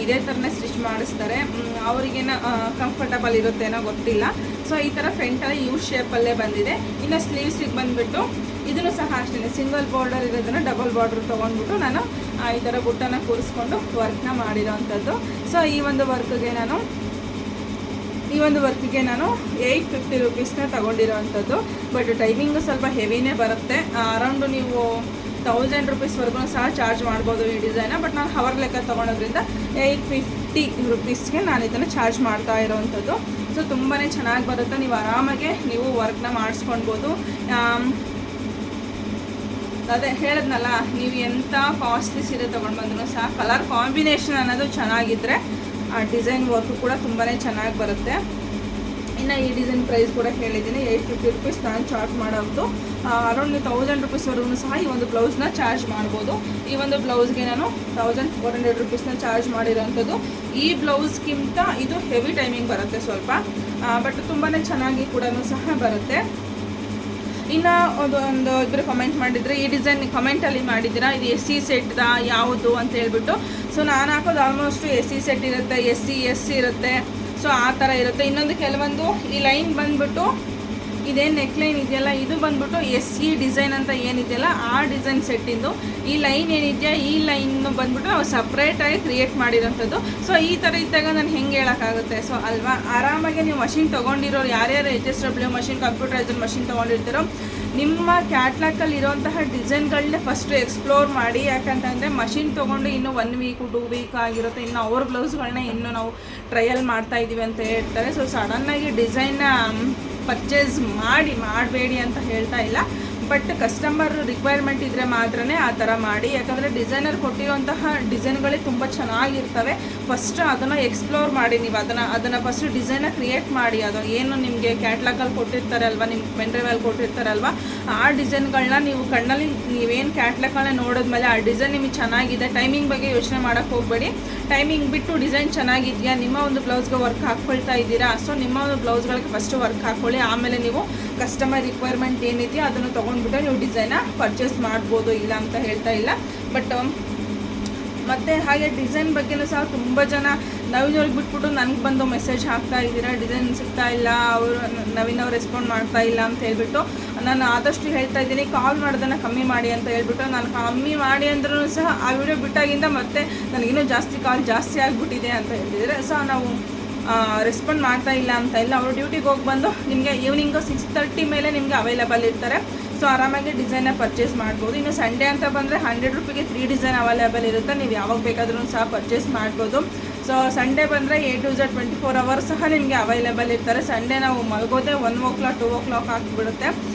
ಇದೇ ಥರನೇ ಸ್ಟಿಚ್ ಮಾಡಿಸ್ತಾರೆ. ಅವರಿಗೇನೋ ಕಂಫರ್ಟಬಲ್ ಇರುತ್ತೇನೋ ಗೊತ್ತಿಲ್ಲ. ಸೊ ಈ ಥರ ಫ್ರಂಟಲ್ಲಿ ಯು ಶೇಪಲ್ಲೇ ಬಂದಿದೆ. ಇನ್ನು ಸ್ಲೀವ್ಸಿಗೆ ಬಂದುಬಿಟ್ಟು ಇದನ್ನು ಸಹ ಅಷ್ಟೇ ಸಿಂಗಲ್ ಬಾರ್ಡರ್ ಇರೋದನ್ನು ಡಬಲ್ ಬಾರ್ಡರ್ ತೊಗೊಂಡ್ಬಿಟ್ಟು ನಾನು ಈ ಥರ ಬುಟ್ಟನ ಕೂರಿಸ್ಕೊಂಡು ವರ್ಕ್ನ ಮಾಡಿರೋ ಅಂಥದ್ದು. ಸೊ ಈ ಒಂದು ವರ್ಕಿಗೆ ನಾನು 850 ರುಪೀಸ್ನ ತೊಗೊಂಡಿರೋ ಅಂಥದ್ದು. ಬಟ್ ಟೈಮಿಂಗು ಸ್ವಲ್ಪ ಹೆವಿನೇ ಬರುತ್ತೆ. ಅರೌಂಡು ನೀವು 1000 ರುಪೀಸ್ವರೆಗೂ ಸಹ ಚಾರ್ಜ್ ಮಾಡ್ಬೋದು ಈ ಡಿಸೈನ. ಬಟ್ ನಾನು ಹವರ್ ಲೆಕ್ಕ ತೊಗೊಳೋದ್ರಿಂದ 850 ರುಪೀಸ್ಗೆ ನಾನು ಇದನ್ನು ಚಾರ್ಜ್ ಮಾಡ್ತಾ ಇರೋವಂಥದ್ದು. ಸೊ ತುಂಬಾ ಚೆನ್ನಾಗಿ ಬರುತ್ತೆ. ನೀವು ಆರಾಮಾಗೆ ನೀವು ವರ್ಕ್ನ ಮಾಡಿಸ್ಕೊಳ್ಬೋದು. ಅದೇ ಹೇಳಿದ್ನಲ್ಲ, ನೀವು ಎಂಥ ಕಾಸ್ಟ್ಲಿ ಸೀರೆ ತೊಗೊಂಡು ಬಂದರೂ ಸಹ ಕಲರ್ ಕಾಂಬಿನೇಷನ್ ಅನ್ನೋದು ಚೆನ್ನಾಗಿದ್ದರೆ ಆ ಡಿಸೈನ್ ವರ್ಕು ಕೂಡ ತುಂಬಾ ಚೆನ್ನಾಗಿ ಬರುತ್ತೆ. ಇನ್ನು ಈ ಡಿಸೈನ್ ಪ್ರೈಸ್ ಕೂಡ ಹೇಳಿದ್ದೀನಿ, 850 ರುಪೀಸ್ ನಾನು ಚಾರ್ಜ್ ಮಾಡೋದು. ಅರೌಂಡ್ 1000 ರುಪೀಸ್ವರೆಗೂ ಸಹ ಈ ಒಂದು ಬ್ಲೌಸ್ನ ಚಾರ್ಜ್ ಮಾಡ್ಬೋದು. ಈ ಒಂದು ಬ್ಲೌಸ್ಗೆ ನಾನು 1400 ರುಪೀಸ್ನ ಚಾರ್ಜ್ ಮಾಡಿರೋವಂಥದ್ದು. ಈ ಬ್ಲೌಸ್ಗಿಂತ ಇದು ಹೆವಿ ಟೈಮಿಂಗ್ ಬರುತ್ತೆ ಸ್ವಲ್ಪ, ಬಟ್ ತುಂಬಾ ಚೆನ್ನಾಗಿ ಕೂಡ ಸಹ ಬರುತ್ತೆ. ಇನ್ನು ಒಂದು ಇಬ್ಬರು ಕಮೆಂಟ್ ಮಾಡಿದರೆ ಈ ಡಿಸೈನ್ ಕಮೆಂಟಲ್ಲಿ ಮಾಡಿದ್ದೀರಾ, ಇದು SC ಸೆಟ್ದ ಯಾವುದು ಅಂತ ಹೇಳ್ಬಿಟ್ಟು. ಸೊ ನಾನು ಹಾಕೋದು ಆಲ್ಮೋಸ್ಟು SC ಸೆಟ್ ಇರುತ್ತೆ, SC ಇರುತ್ತೆ. ಸೊ ಆ ಥರ ಇರುತ್ತೆ. ಇನ್ನೊಂದು ಕೆಲವೊಂದು ಈ ಲೈನ್ ಬಂದುಬಿಟ್ಟು ಇದೇನು ನೆಕ್ಲೈನ್ ಇದೆಯಲ್ಲ ಇದು ಬಂದ್ಬಿಟ್ಟು SE ಡಿಸೈನ್ ಅಂತ ಏನಿದೆಯಲ್ಲ ಆ ಡಿಸೈನ್ ಸೆಟ್ಟಿಂದು. ಈ ಲೈನ್ ಏನಿದೆಯಾ ಈ ಲೈನ್ ಬಂದ್ಬಿಟ್ಟು ನಾವು ಸಪ್ರೇಟಾಗಿ ಕ್ರಿಯೇಟ್ ಮಾಡಿರೋಂಥದ್ದು. ಸೊ ಈ ಥರ ಇದ್ದಾಗ ನಾನು ಹೆಂಗೆ ಹೇಳೋಕ್ಕಾಗುತ್ತೆ? ಸೊ ಅಲ್ವಾ, ಆರಾಮಾಗಿ ನೀವು ಮಷಿನ್ ತೊಗೊಂಡಿರೋರು ಯಾರ್ಯಾರು HSW ಮಷಿನ್, ಕಂಪ್ಯೂಟರೈಸರ್ ಮಷಿನ್ ತೊಗೊಂಡಿರ್ತೀರೋ ನಿಮ್ಮ ಕ್ಯಾಟ್ಲಾಗಲ್ಲಿ ಇರೋಂತಹ ಡಿಸೈನ್ಗಳನ್ನೇ ಫಸ್ಟು ಎಕ್ಸ್ಪ್ಲೋರ್ ಮಾಡಿ. ಯಾಕಂತಂದರೆ ಮಷಿನ್ ತೊಗೊಂಡು ಇನ್ನೂ 1 ವೀಕು 2 ವೀಕ್ ಆಗಿರುತ್ತೆ, ಇನ್ನು ಅವ್ರ ಬ್ಲೌಸ್ಗಳನ್ನ ಇನ್ನೂ ನಾವು ಟ್ರಯಲ್ ಮಾಡ್ತಾಯಿದ್ದೀವಿ ಅಂತ ಹೇಳ್ತಾರೆ. ಸೊ ಸಡನ್ನಾಗಿ ಡಿಸೈನ್ನ ಪರ್ಚೇಸ್ ಮಾಡಬೇಡಿ ಅಂತ ಹೇಳ್ತಾ ಇಲ್ಲ, ಬಟ್ ಕಸ್ಟಮರ್ ರಿಕ್ವೈರ್ಮೆಂಟ್ ಇದ್ದರೆ ಮಾತ್ರನೇ ಆ ಥರ ಮಾಡಿ. ಯಾಕಂದರೆ ಡಿಸೈನರ್ ಕೊಟ್ಟಿರುವಂತಹ ಡಿಸೈನ್ಗಳೇ ತುಂಬ ಚೆನ್ನಾಗಿರ್ತವೆ. ಫಸ್ಟ್ ಅದನ್ನು ಎಕ್ಸ್ಪ್ಲೋರ್ ಮಾಡಿ, ನೀವು ಅದನ್ನು ಫಸ್ಟ್ ಡಿಸೈನ ಕ್ರಿಯೇಟ್ ಮಾಡಿ. ಅದು ಏನು ನಿಮಗೆ ಕ್ಯಾಟ್ಲಾಗಲ್ಲಿ ಕೊಟ್ಟಿರ್ತಾರೆ ಅಲ್ವಾ, ನಿಮ್ಮ ಪೆನ್ಡ್ರೈವಲ್ಲಿ ಕೊಟ್ಟಿರ್ತಾರಲ್ವ, ಆ ಡಿಸೈನ್ಗಳನ್ನ ನೀವು ಕಣ್ಣಲ್ಲಿ ನೀವೇನು ಕ್ಯಾಟ್ಲಾಗನ್ನ ನೋಡಿದ್ಮೇಲೆ ಆ ಡಿಸೈನ್ ನಿಮಗೆ ಚೆನ್ನಾಗಿದೆ, ಟೈಮಿಂಗ್ ಬಗ್ಗೆ ಯೋಚನೆ ಮಾಡೋಕ್ಕೆ ಹೋಗಬೇಡಿ. ಟೈಮಿಂಗ್ ಬಿಟ್ಟು ಡಿಸೈನ್ ಚೆನ್ನಾಗಿದೆಯಾ, ನಿಮ್ಮ ಒಂದು ಬ್ಲೌಸ್ಗೆ ವರ್ಕ್ ಹಾಕ್ಕೊಳ್ತಾ ಇದ್ದೀರಾ, ಸೊ ನಿಮ್ಮ ಒಂದು ಬ್ಲೌಸ್ಗಳಿಗೆ ಫಸ್ಟ್ ವರ್ಕ್ ಹಾಕ್ಕೊಳ್ಳಿ. ಆಮೇಲೆ ನೀವು ಕಸ್ಟಮರ್ ರಿಕ್ವೈರ್ಮೆಂಟ್ ಏನಿದೆಯೋ ಅದನ್ನು ತೊಗೊಂಡ್ಬಿಟ್ಟು ನೀವು ಡಿಸೈನ ಪರ್ಚೇಸ್ ಮಾಡ್ಬೋದು, ಇಲ್ಲ ಅಂತ ಹೇಳ್ತಾ ಇಲ್ಲ. ಬಟ್ ಮತ್ತು ಹಾಗೆ ಡಿಸೈನ್ ಬಗ್ಗೆಯೂ ಸಹ ತುಂಬ ಜನ ನವೀನವ್ರಿಗೆ ಬಿಟ್ಬಿಟ್ಟು ನನಗೆ ಬಂದು ಮೆಸೇಜ್ ಹಾಕ್ತಾ ಇದ್ದೀರಾ, ಡಿಸೈನ್ ಸಿಗ್ತಾ ಇಲ್ಲ, ಅವರು ನವೀನವ್ರು ರೆಸ್ಪಾಂಡ್ ಮಾಡ್ತಾ ಇಲ್ಲ ಅಂತ ಹೇಳ್ಬಿಟ್ಟು ನಾನು ಆದಷ್ಟು ಹೇಳ್ತಾ ಇದ್ದೀನಿ, ಕಾಲ್ ಮಾಡೋದನ್ನು ಕಮ್ಮಿ ಮಾಡಿ ಅಂತ ಹೇಳ್ಬಿಟ್ಟು. ನಾನು ಕಮ್ಮಿ ಮಾಡಿ ಅಂದ್ರೂ ಸಹ ಆ ವಿಡಿಯೋ ಬಿಟ್ಟಾಗಿಂದ ಮತ್ತೆ ನನಗಿನ್ನೂ ಜಾಸ್ತಿ ಕಾಲ್ ಜಾಸ್ತಿ ಆಗಿಬಿಟ್ಟಿದೆ ಅಂತ ಹೇಳ್ತಿದ್ದಾರೆ. ಸೊ ನಾವು ರೆಸ್ಪಾಂಡ್ ಮಾಡ್ತಾ ಇಲ್ಲ ಅಂತ ಇಲ್ಲ, ಅವರು ಡ್ಯೂಟಿಗೆ ಹೋಗಿ ಬಂದು ನಿಮಗೆ ಈವ್ನಿಂಗು 6:30 ಮೇಲೆ ನಿಮಗೆ ಅವೈಲೇಬಲ್ ಇರ್ತಾರೆ. ಸೊ ಆರಾಮಾಗಿ ಡಿಸೈನ್ನ ಪರ್ಚೇಸ್ ಮಾಡ್ಬೋದು. ಇನ್ನು ಸಂಡೇ ಅಂತ ಬಂದರೆ 100 ರೂಪಿಗೆ 3 ಡಿಸೈನ್ ಅವೈಲೇಬಲ್ ಇರುತ್ತೆ, ನೀವು ಯಾವಾಗ ಬೇಕಾದ್ರೂ ಸಹ ಪರ್ಚೇಸ್ ಮಾಡ್ಬೋದು. ಸೊ ಸಂಡೇ ಬಂದರೆ A to Z 24 ಅವರ್ಸ್ ಸಹ ನಿಮಗೆ ಅವೈಲೇಬಲ್ ಇರ್ತಾರೆ. ಸಂಡೇ ನಾವು ಮಲಗೋದೇ 1 o'clock 2 o'clock ಆಗಿಬಿಡುತ್ತೆ.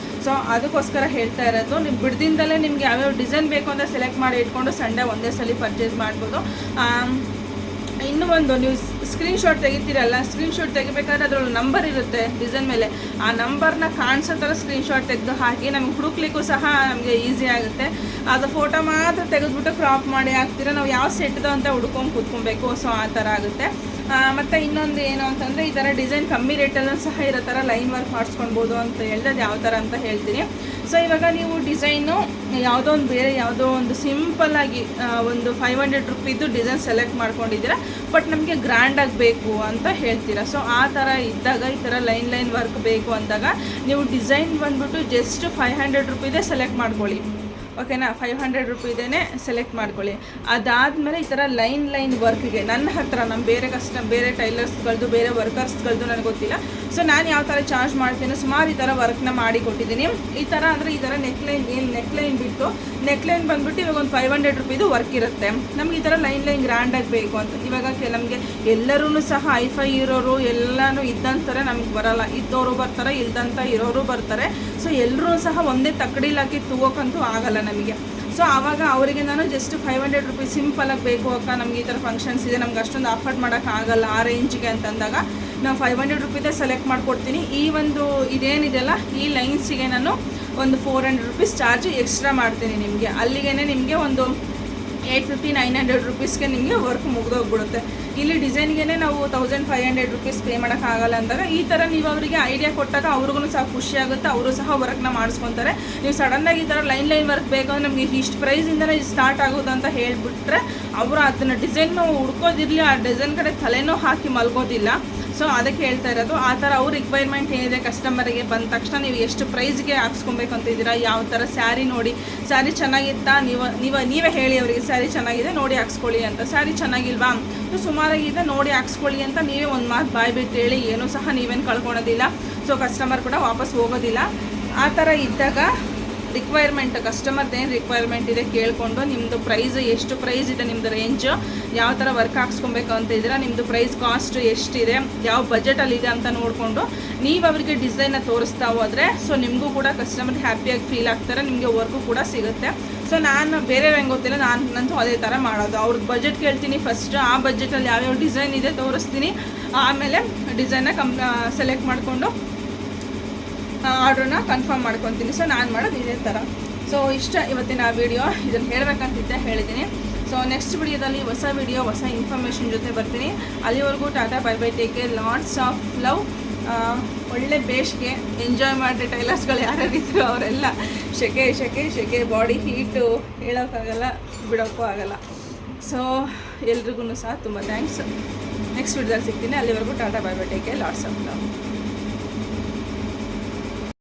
ಸೊ ಅದಕ್ಕೋಸ್ಕರ ಹೇಳ್ತಾ ಇರೋದು, ನೀವು ಬಿಡ್ದಿಂದಲೇ ನಿಮ್ಗೆ ಯಾವ್ಯಾವ ಡಿಸೈನ್ ಬೇಕು ಅಂತ ಸೆಲೆಕ್ಟ್ ಮಾಡಿ ಇಟ್ಕೊಂಡು ಸಂಡೇ ಒಂದೇ ಸಲ ಪರ್ಚೇಸ್ ಮಾಡ್ಬೋದು. ಇನ್ನೂ ಒಂದು, ನೀವು ಸ್ಕ್ರೀನ್ಶಾಟ್ ತೆಗಿತೀರಲ್ಲ, ಸ್ಕ್ರೀನ್ಶಾಟ್ ತೆಗಿಬೇಕಾದ್ರೆ ಅದರಲ್ಲಿ ನಂಬರ್ ಇರುತ್ತೆ ಡಿಸೈನ್ ಮೇಲೆ, ಆ ನಂಬರ್ನ ಕಾಣಿಸೋ ಥರ ಸ್ಕ್ರೀನ್ಶಾಟ್ ತೆಗೆದು ಹಾಕಿ ನಮಗೆ ಹುಡುಕ್ಲಿಕ್ಕೂ ಸಹ ನಮಗೆ ಈಸಿ ಆಗುತ್ತೆ. ಅದು ಫೋಟೋ ಮಾತ್ರ ತೆಗೆದುಬಿಟ್ಟು ಕ್ರಾಪ್ ಮಾಡಿ ಹಾಕ್ತೀರ, ನಾವು ಯಾವ ಸೆಟ್ದು ಅಂತ ಹುಡ್ಕೊಂಡು ಕೂತ್ಕೊಬೇಕು. ಸೊ ಆ ಥರ ಆಗುತ್ತೆ. ಮತ್ತು ಇನ್ನೊಂದು ಏನು ಅಂತಂದರೆ, ಈ ಥರ ಡಿಸೈನ್ ಕಮ್ಮಿ ರೇಟಲ್ಲೂ ಸಹ ಇರೋ ಥರ ಲೈನ್ ವರ್ಕ್ ಮಾಡಿಸ್ಕೊಳ್ಬೋದು ಅಂತ ಹೇಳಿದೆ. ಅದು ಯಾವ ಥರ ಅಂತ ಹೇಳ್ತೀನಿ. ಸೊ ಇವಾಗ ನೀವು ಡಿಸೈನು ಯಾವುದೋ ಒಂದು ಬೇರೆ ಯಾವುದೋ ಒಂದು ಸಿಂಪಲ್ಲಾಗಿ ಒಂದು 500 ರೂಪೀದು ಡಿಸೈನ್ ಸೆಲೆಕ್ಟ್ ಮಾಡ್ಕೊಂಡಿದ್ದೀರಾ, ಬಟ್ ನಮಗೆ ಗ್ರ್ಯಾಂಡಾಗಿ ಬೇಕು ಅಂತ ಹೇಳ್ತೀರಾ. ಸೊ ಆ ಥರ ಇದ್ದಾಗ, ಈ ಥರ ಲೈನ್ ವರ್ಕ್ ಬೇಕು ಅಂದಾಗ ನೀವು ಡಿಸೈನ್ ಬಂದ್ಬಿಟ್ಟು ಜಸ್ಟ್ 500 ರೂಪೀದೇ ಸೆಲೆಕ್ಟ್ ಮಾಡ್ಕೊಳ್ಳಿ. ಓಕೆನಾ, 500 ರೂಪೀದೇ ಸೆಲೆಕ್ಟ್ ಮಾಡ್ಕೊಳ್ಳಿ. ಅದಾದಮೇಲೆ ಈ ಥರ ಲೈನ್ ವರ್ಕ್ಗೆ ನನ್ನ ಹತ್ರ ಬೇರೆ ಟೈಲರ್ಸ್ಗಳದ್ದು, ಬೇರೆ ವರ್ಕರ್ಸ್ಗಳದ್ದು ನನಗೆ ಗೊತ್ತಿಲ್ಲ. ಸೊ ನಾನು ಯಾವ ಥರ ಚಾರ್ಜ್ ಮಾಡ್ತೀನಿ, ಸುಮಾರು ಈ ಥರ ವರ್ಕ್ನ ಮಾಡಿ ಕೊಟ್ಟಿದ್ದೀನಿ. ಈ ಥರ ಅಂದರೆ ಈ ಥರ ನೆಕ್ಲೈನ್ ಬಿಟ್ಟು ನೆಕ್ಲೈನ್ ಬಂದ್ಬಿಟ್ಟು ಇವಾಗ ಒಂದು 500 ರೂಪೀದು ವರ್ಕ್ ಇರುತ್ತೆ. ನಮ್ಗೆ ಈ ಥರ ಲೈನ್ ಗ್ರ್ಯಾಂಡಾಗಿ ಬೇಕು ಅಂತ. ಇವಾಗ ನಮಗೆ ಎಲ್ಲರೂ ಸಹ ಐಫೈ ಇರೋರು ಎಲ್ಲನೂ ಇದ್ದಂತಾರೆ ನಮಗೆ ಬರಲ್ಲ, ಇದ್ದವರು ಬರ್ತಾರೆ, ಇಲ್ದಂತ ಇರೋರು ಬರ್ತಾರೆ. ಸೊ ಎಲ್ಲರೂ ಸಹ ಒಂದೇ ತಕ್ಕಡಿಲಾಕಿ ತಗೋಕ್ಕಂತೂ ಆಗಲ್ಲ ನಮಗೆ. ಸೊ ಆವಾಗ ಅವರಿಗೆ ನಾನು ಜಸ್ಟ್ 500 ರೂಪೀಸ್ ಸಿಂಪಲಾಗಿ ಬೇಕು ಅಕ್ಕ, ನಮಗೆ ಈ ಥರ ಫಂಕ್ಷನ್ಸ್ ಇದೆ, ನಮ್ಗೆ ಅಷ್ಟೊಂದು ಅಫೋರ್ಡ್ ಮಾಡೋಕ್ಕಾಗಲ್ಲ ಆ ರೇಂಜಿಗೆ ಅಂತಂದಾಗ ನಾವು 500 ರೂಪೀದೇ ಸೆಲೆಕ್ಟ್ ಮಾಡ್ಕೊಡ್ತೀನಿ. ಈ ಒಂದು ಇದೇನಿದೆಯಲ್ಲ, ಈ ಲೈನ್ಸಿಗೆ ನಾನು ಒಂದು 400 ರೂಪೀಸ್ ಚಾರ್ಜ್ ಎಕ್ಸ್ಟ್ರಾ ಮಾಡ್ತೀನಿ ನಿಮಗೆ. ಅಲ್ಲಿಗೆ ನಿಮಗೆ ಒಂದು 850-900 ರೂಪೀಸ್ಗೆ ನಿಮಗೆ ವರ್ಕ್ ಮುಗಿದೋಗ್ಬಿಡುತ್ತೆ. ಇಲ್ಲಿ ಡಿಸೈನ್ಗೆ ನಾವು 1500 ರೂಪೀಸ್ ಪೇ ಮಾಡೋಕ್ಕಾಗಲ್ಲ ಅಂದಾಗ ಈ ಥರ ನೀವು ಅವರಿಗೆ ಐಡಿಯಾ ಕೊಟ್ಟಾಗ ಅವ್ರಿಗೂ ಸಹ ಖುಷಿ ಆಗುತ್ತೆ, ಅವರು ಸಹ ವರ್ಕ್ನ ಮಾಡಿಸ್ಕೊತಾರೆ. ನೀವು ಸಡನ್ನಾಗಿ ಈ ಥರ ಲೈನ್ ವರ್ಕ್ ಬೇಕು ಅಂದರೆ ನಮಗೆ ಇಷ್ಟು ಪ್ರೈಸಿಂದನೇ ಸ್ಟಾರ್ಟ್ ಆಗೋದು ಅಂತ ಹೇಳಿಬಿಟ್ರೆ ಅವರು ಅದನ್ನು ಡಿಸೈನ್ನು ಹುಡ್ಕೋದಿರಲಿ, ಆ ಡಿಸೈನ್ ಕಡೆ ತಲೆನೂ ಹಾಕಿ ಮಲ್ಗೋದಿಲ್ಲ. ಸೊ ಅದಕ್ಕೆ ಹೇಳ್ತಾ ಇರೋದು, ಆ ಥರ ಅವ್ರ ರಿಕ್ವೈರ್ಮೆಂಟ್ ಏನಿದೆ ಕಸ್ಟಮರಿಗೆ ಬಂದ ತಕ್ಷಣ ನೀವು ಎಷ್ಟು ಪ್ರೈಸ್ಗೆ ಹಾಕ್ಸ್ಕೊಬೇಕು ಅಂತಿದ್ದೀರಾ, ಯಾವ ಥರ ಸ್ಯಾರಿ ನೋಡಿ, ಸ್ಯಾರಿ ಚೆನ್ನಾಗಿತ್ತಾ, ನೀವೇ ಹೇಳಿ ಅವರಿಗೆ ಸ್ಯಾರಿ ಚೆನ್ನಾಗಿದೆ ನೋಡಿ ಹಾಕ್ಸ್ಕೊಳ್ಳಿ ಅಂತ. ಸ್ಯಾರಿ ಚೆನ್ನಾಗಿಲ್ವಾ, ಸುಮಾರಾಗಿದೆ ನೋಡಿ ಹಾಕ್ಸ್ಕೊಳ್ಳಿ ಅಂತ ನೀವೇ ಒಂದು ಮಾತು ಬಾಯ್ ಬಿಟ್ಟು ಹೇಳಿ, ಏನೂ ಸಹ ನೀವೇನು ಕಳ್ಕೊಳೋದಿಲ್ಲ. ಸೊ ಕಸ್ಟಮರ್ ಕೂಡ ವಾಪಸ್ ಹೋಗೋದಿಲ್ಲ. ಆ ಥರ ಇದ್ದಾಗ ಕಸ್ಟಮರ್ದು ಏನು ರಿಕ್ವೈರ್ಮೆಂಟ್ ಇದೆ ಕೇಳಿಕೊಂಡು ನಿಮ್ಮದು ಪ್ರೈಸ್ ಎಷ್ಟು ಪ್ರೈಸ್ ಇದೆ, ನಿಮ್ಮದು ರೇಂಜು ಯಾವ ಥರ ವರ್ಕ್ ಹಾಕ್ಸ್ಕೊಬೇಕು ಅಂತ ಇದ್ದೀರಾ, ನಿಮ್ಮದು ಪ್ರೈಸ್ ಕಾಸ್ಟ್ ಎಷ್ಟಿದೆ, ಯಾವ ಬಜೆಟಲ್ಲಿದೆ ಅಂತ ನೋಡಿಕೊಂಡು ನೀವು ಅವರಿಗೆ ಡಿಸೈನ್ನ ತೋರಿಸ್ತಾ ಹೋದರೆ ಸೊ ನಿಮಗೂ ಕೂಡ ಕಸ್ಟಮರ್ ಹ್ಯಾಪಿಯಾಗಿ ಫೀಲ್ ಆಗ್ತಾರೆ, ನಿಮಗೆ ವರ್ಕು ಕೂಡ ಸಿಗುತ್ತೆ. ಸೊ ನಾನು ಬೇರೆ ಹೆಂಗೆ ಗೊತ್ತಿಲ್ಲ, ನಾನಂತೂ ಅದೇ ಥರ ಮಾಡೋದು. ಅವ್ರದ್ದು ಬಜೆಟ್ ಕೇಳ್ತೀನಿ ಫಸ್ಟ್, ಆ ಬಜೆಟಲ್ಲಿ ಯಾವ್ಯಾವ ಡಿಸೈನ್ ಇದೆ ತೋರಿಸ್ತೀನಿ, ಆಮೇಲೆ ಡಿಸೈನ್ನ ಸೆಲೆಕ್ಟ್ ಮಾಡಿಕೊಂಡು ಆರ್ಡ್ರನ್ನ ಕನ್ಫರ್ಮ್ ಮಾಡ್ಕೊತೀನಿ. ಸೊ ನಾನು ಮಾಡೋದು ಇದೇ ಥರ. ಸೊ ಇಷ್ಟ ಇವತ್ತಿನ ವಿಡಿಯೋ, ಇದನ್ನು ಹೇಳಬೇಕಂತಿದ್ದೆ ಹೇಳಿದ್ದೀನಿ. ಸೊ ನೆಕ್ಸ್ಟ್ ವಿಡಿಯೋದಲ್ಲಿ ಹೊಸ ವಿಡಿಯೋ, ಹೊಸ ಇನ್ಫಾರ್ಮೇಷನ್ ಜೊತೆ ಬರ್ತೀನಿ. ಅಲ್ಲಿವರೆಗೂ tata bye bye, take care, lots of love. ಒಳ್ಳೆ ಬೇಸ್ಗೆ ಎಂಜಾಯ್ ಮಾಡಿ ಟೈಲರ್ಸ್ಗಳು ಯಾರ್ಯಾರಿದ್ರು ಅವರೆಲ್ಲ ಶೆಕೆ ಬಾಡಿ ಹೀಟು ಹೇಳೋಕ್ಕಾಗಲ್ಲ, ಬಿಡೋಕ್ಕೂ ಆಗಲ್ಲ. ಸೊ ಎಲ್ರಿಗೂ ಸಹ ತುಂಬ ಥ್ಯಾಂಕ್ಸ್. ನೆಕ್ಸ್ಟ್ ವಿಡಿಯೋದಲ್ಲಿ ಸಿಗ್ತೀನಿ. ಅಲ್ಲಿವರೆಗೂ tata bye bye, take care, lots of love.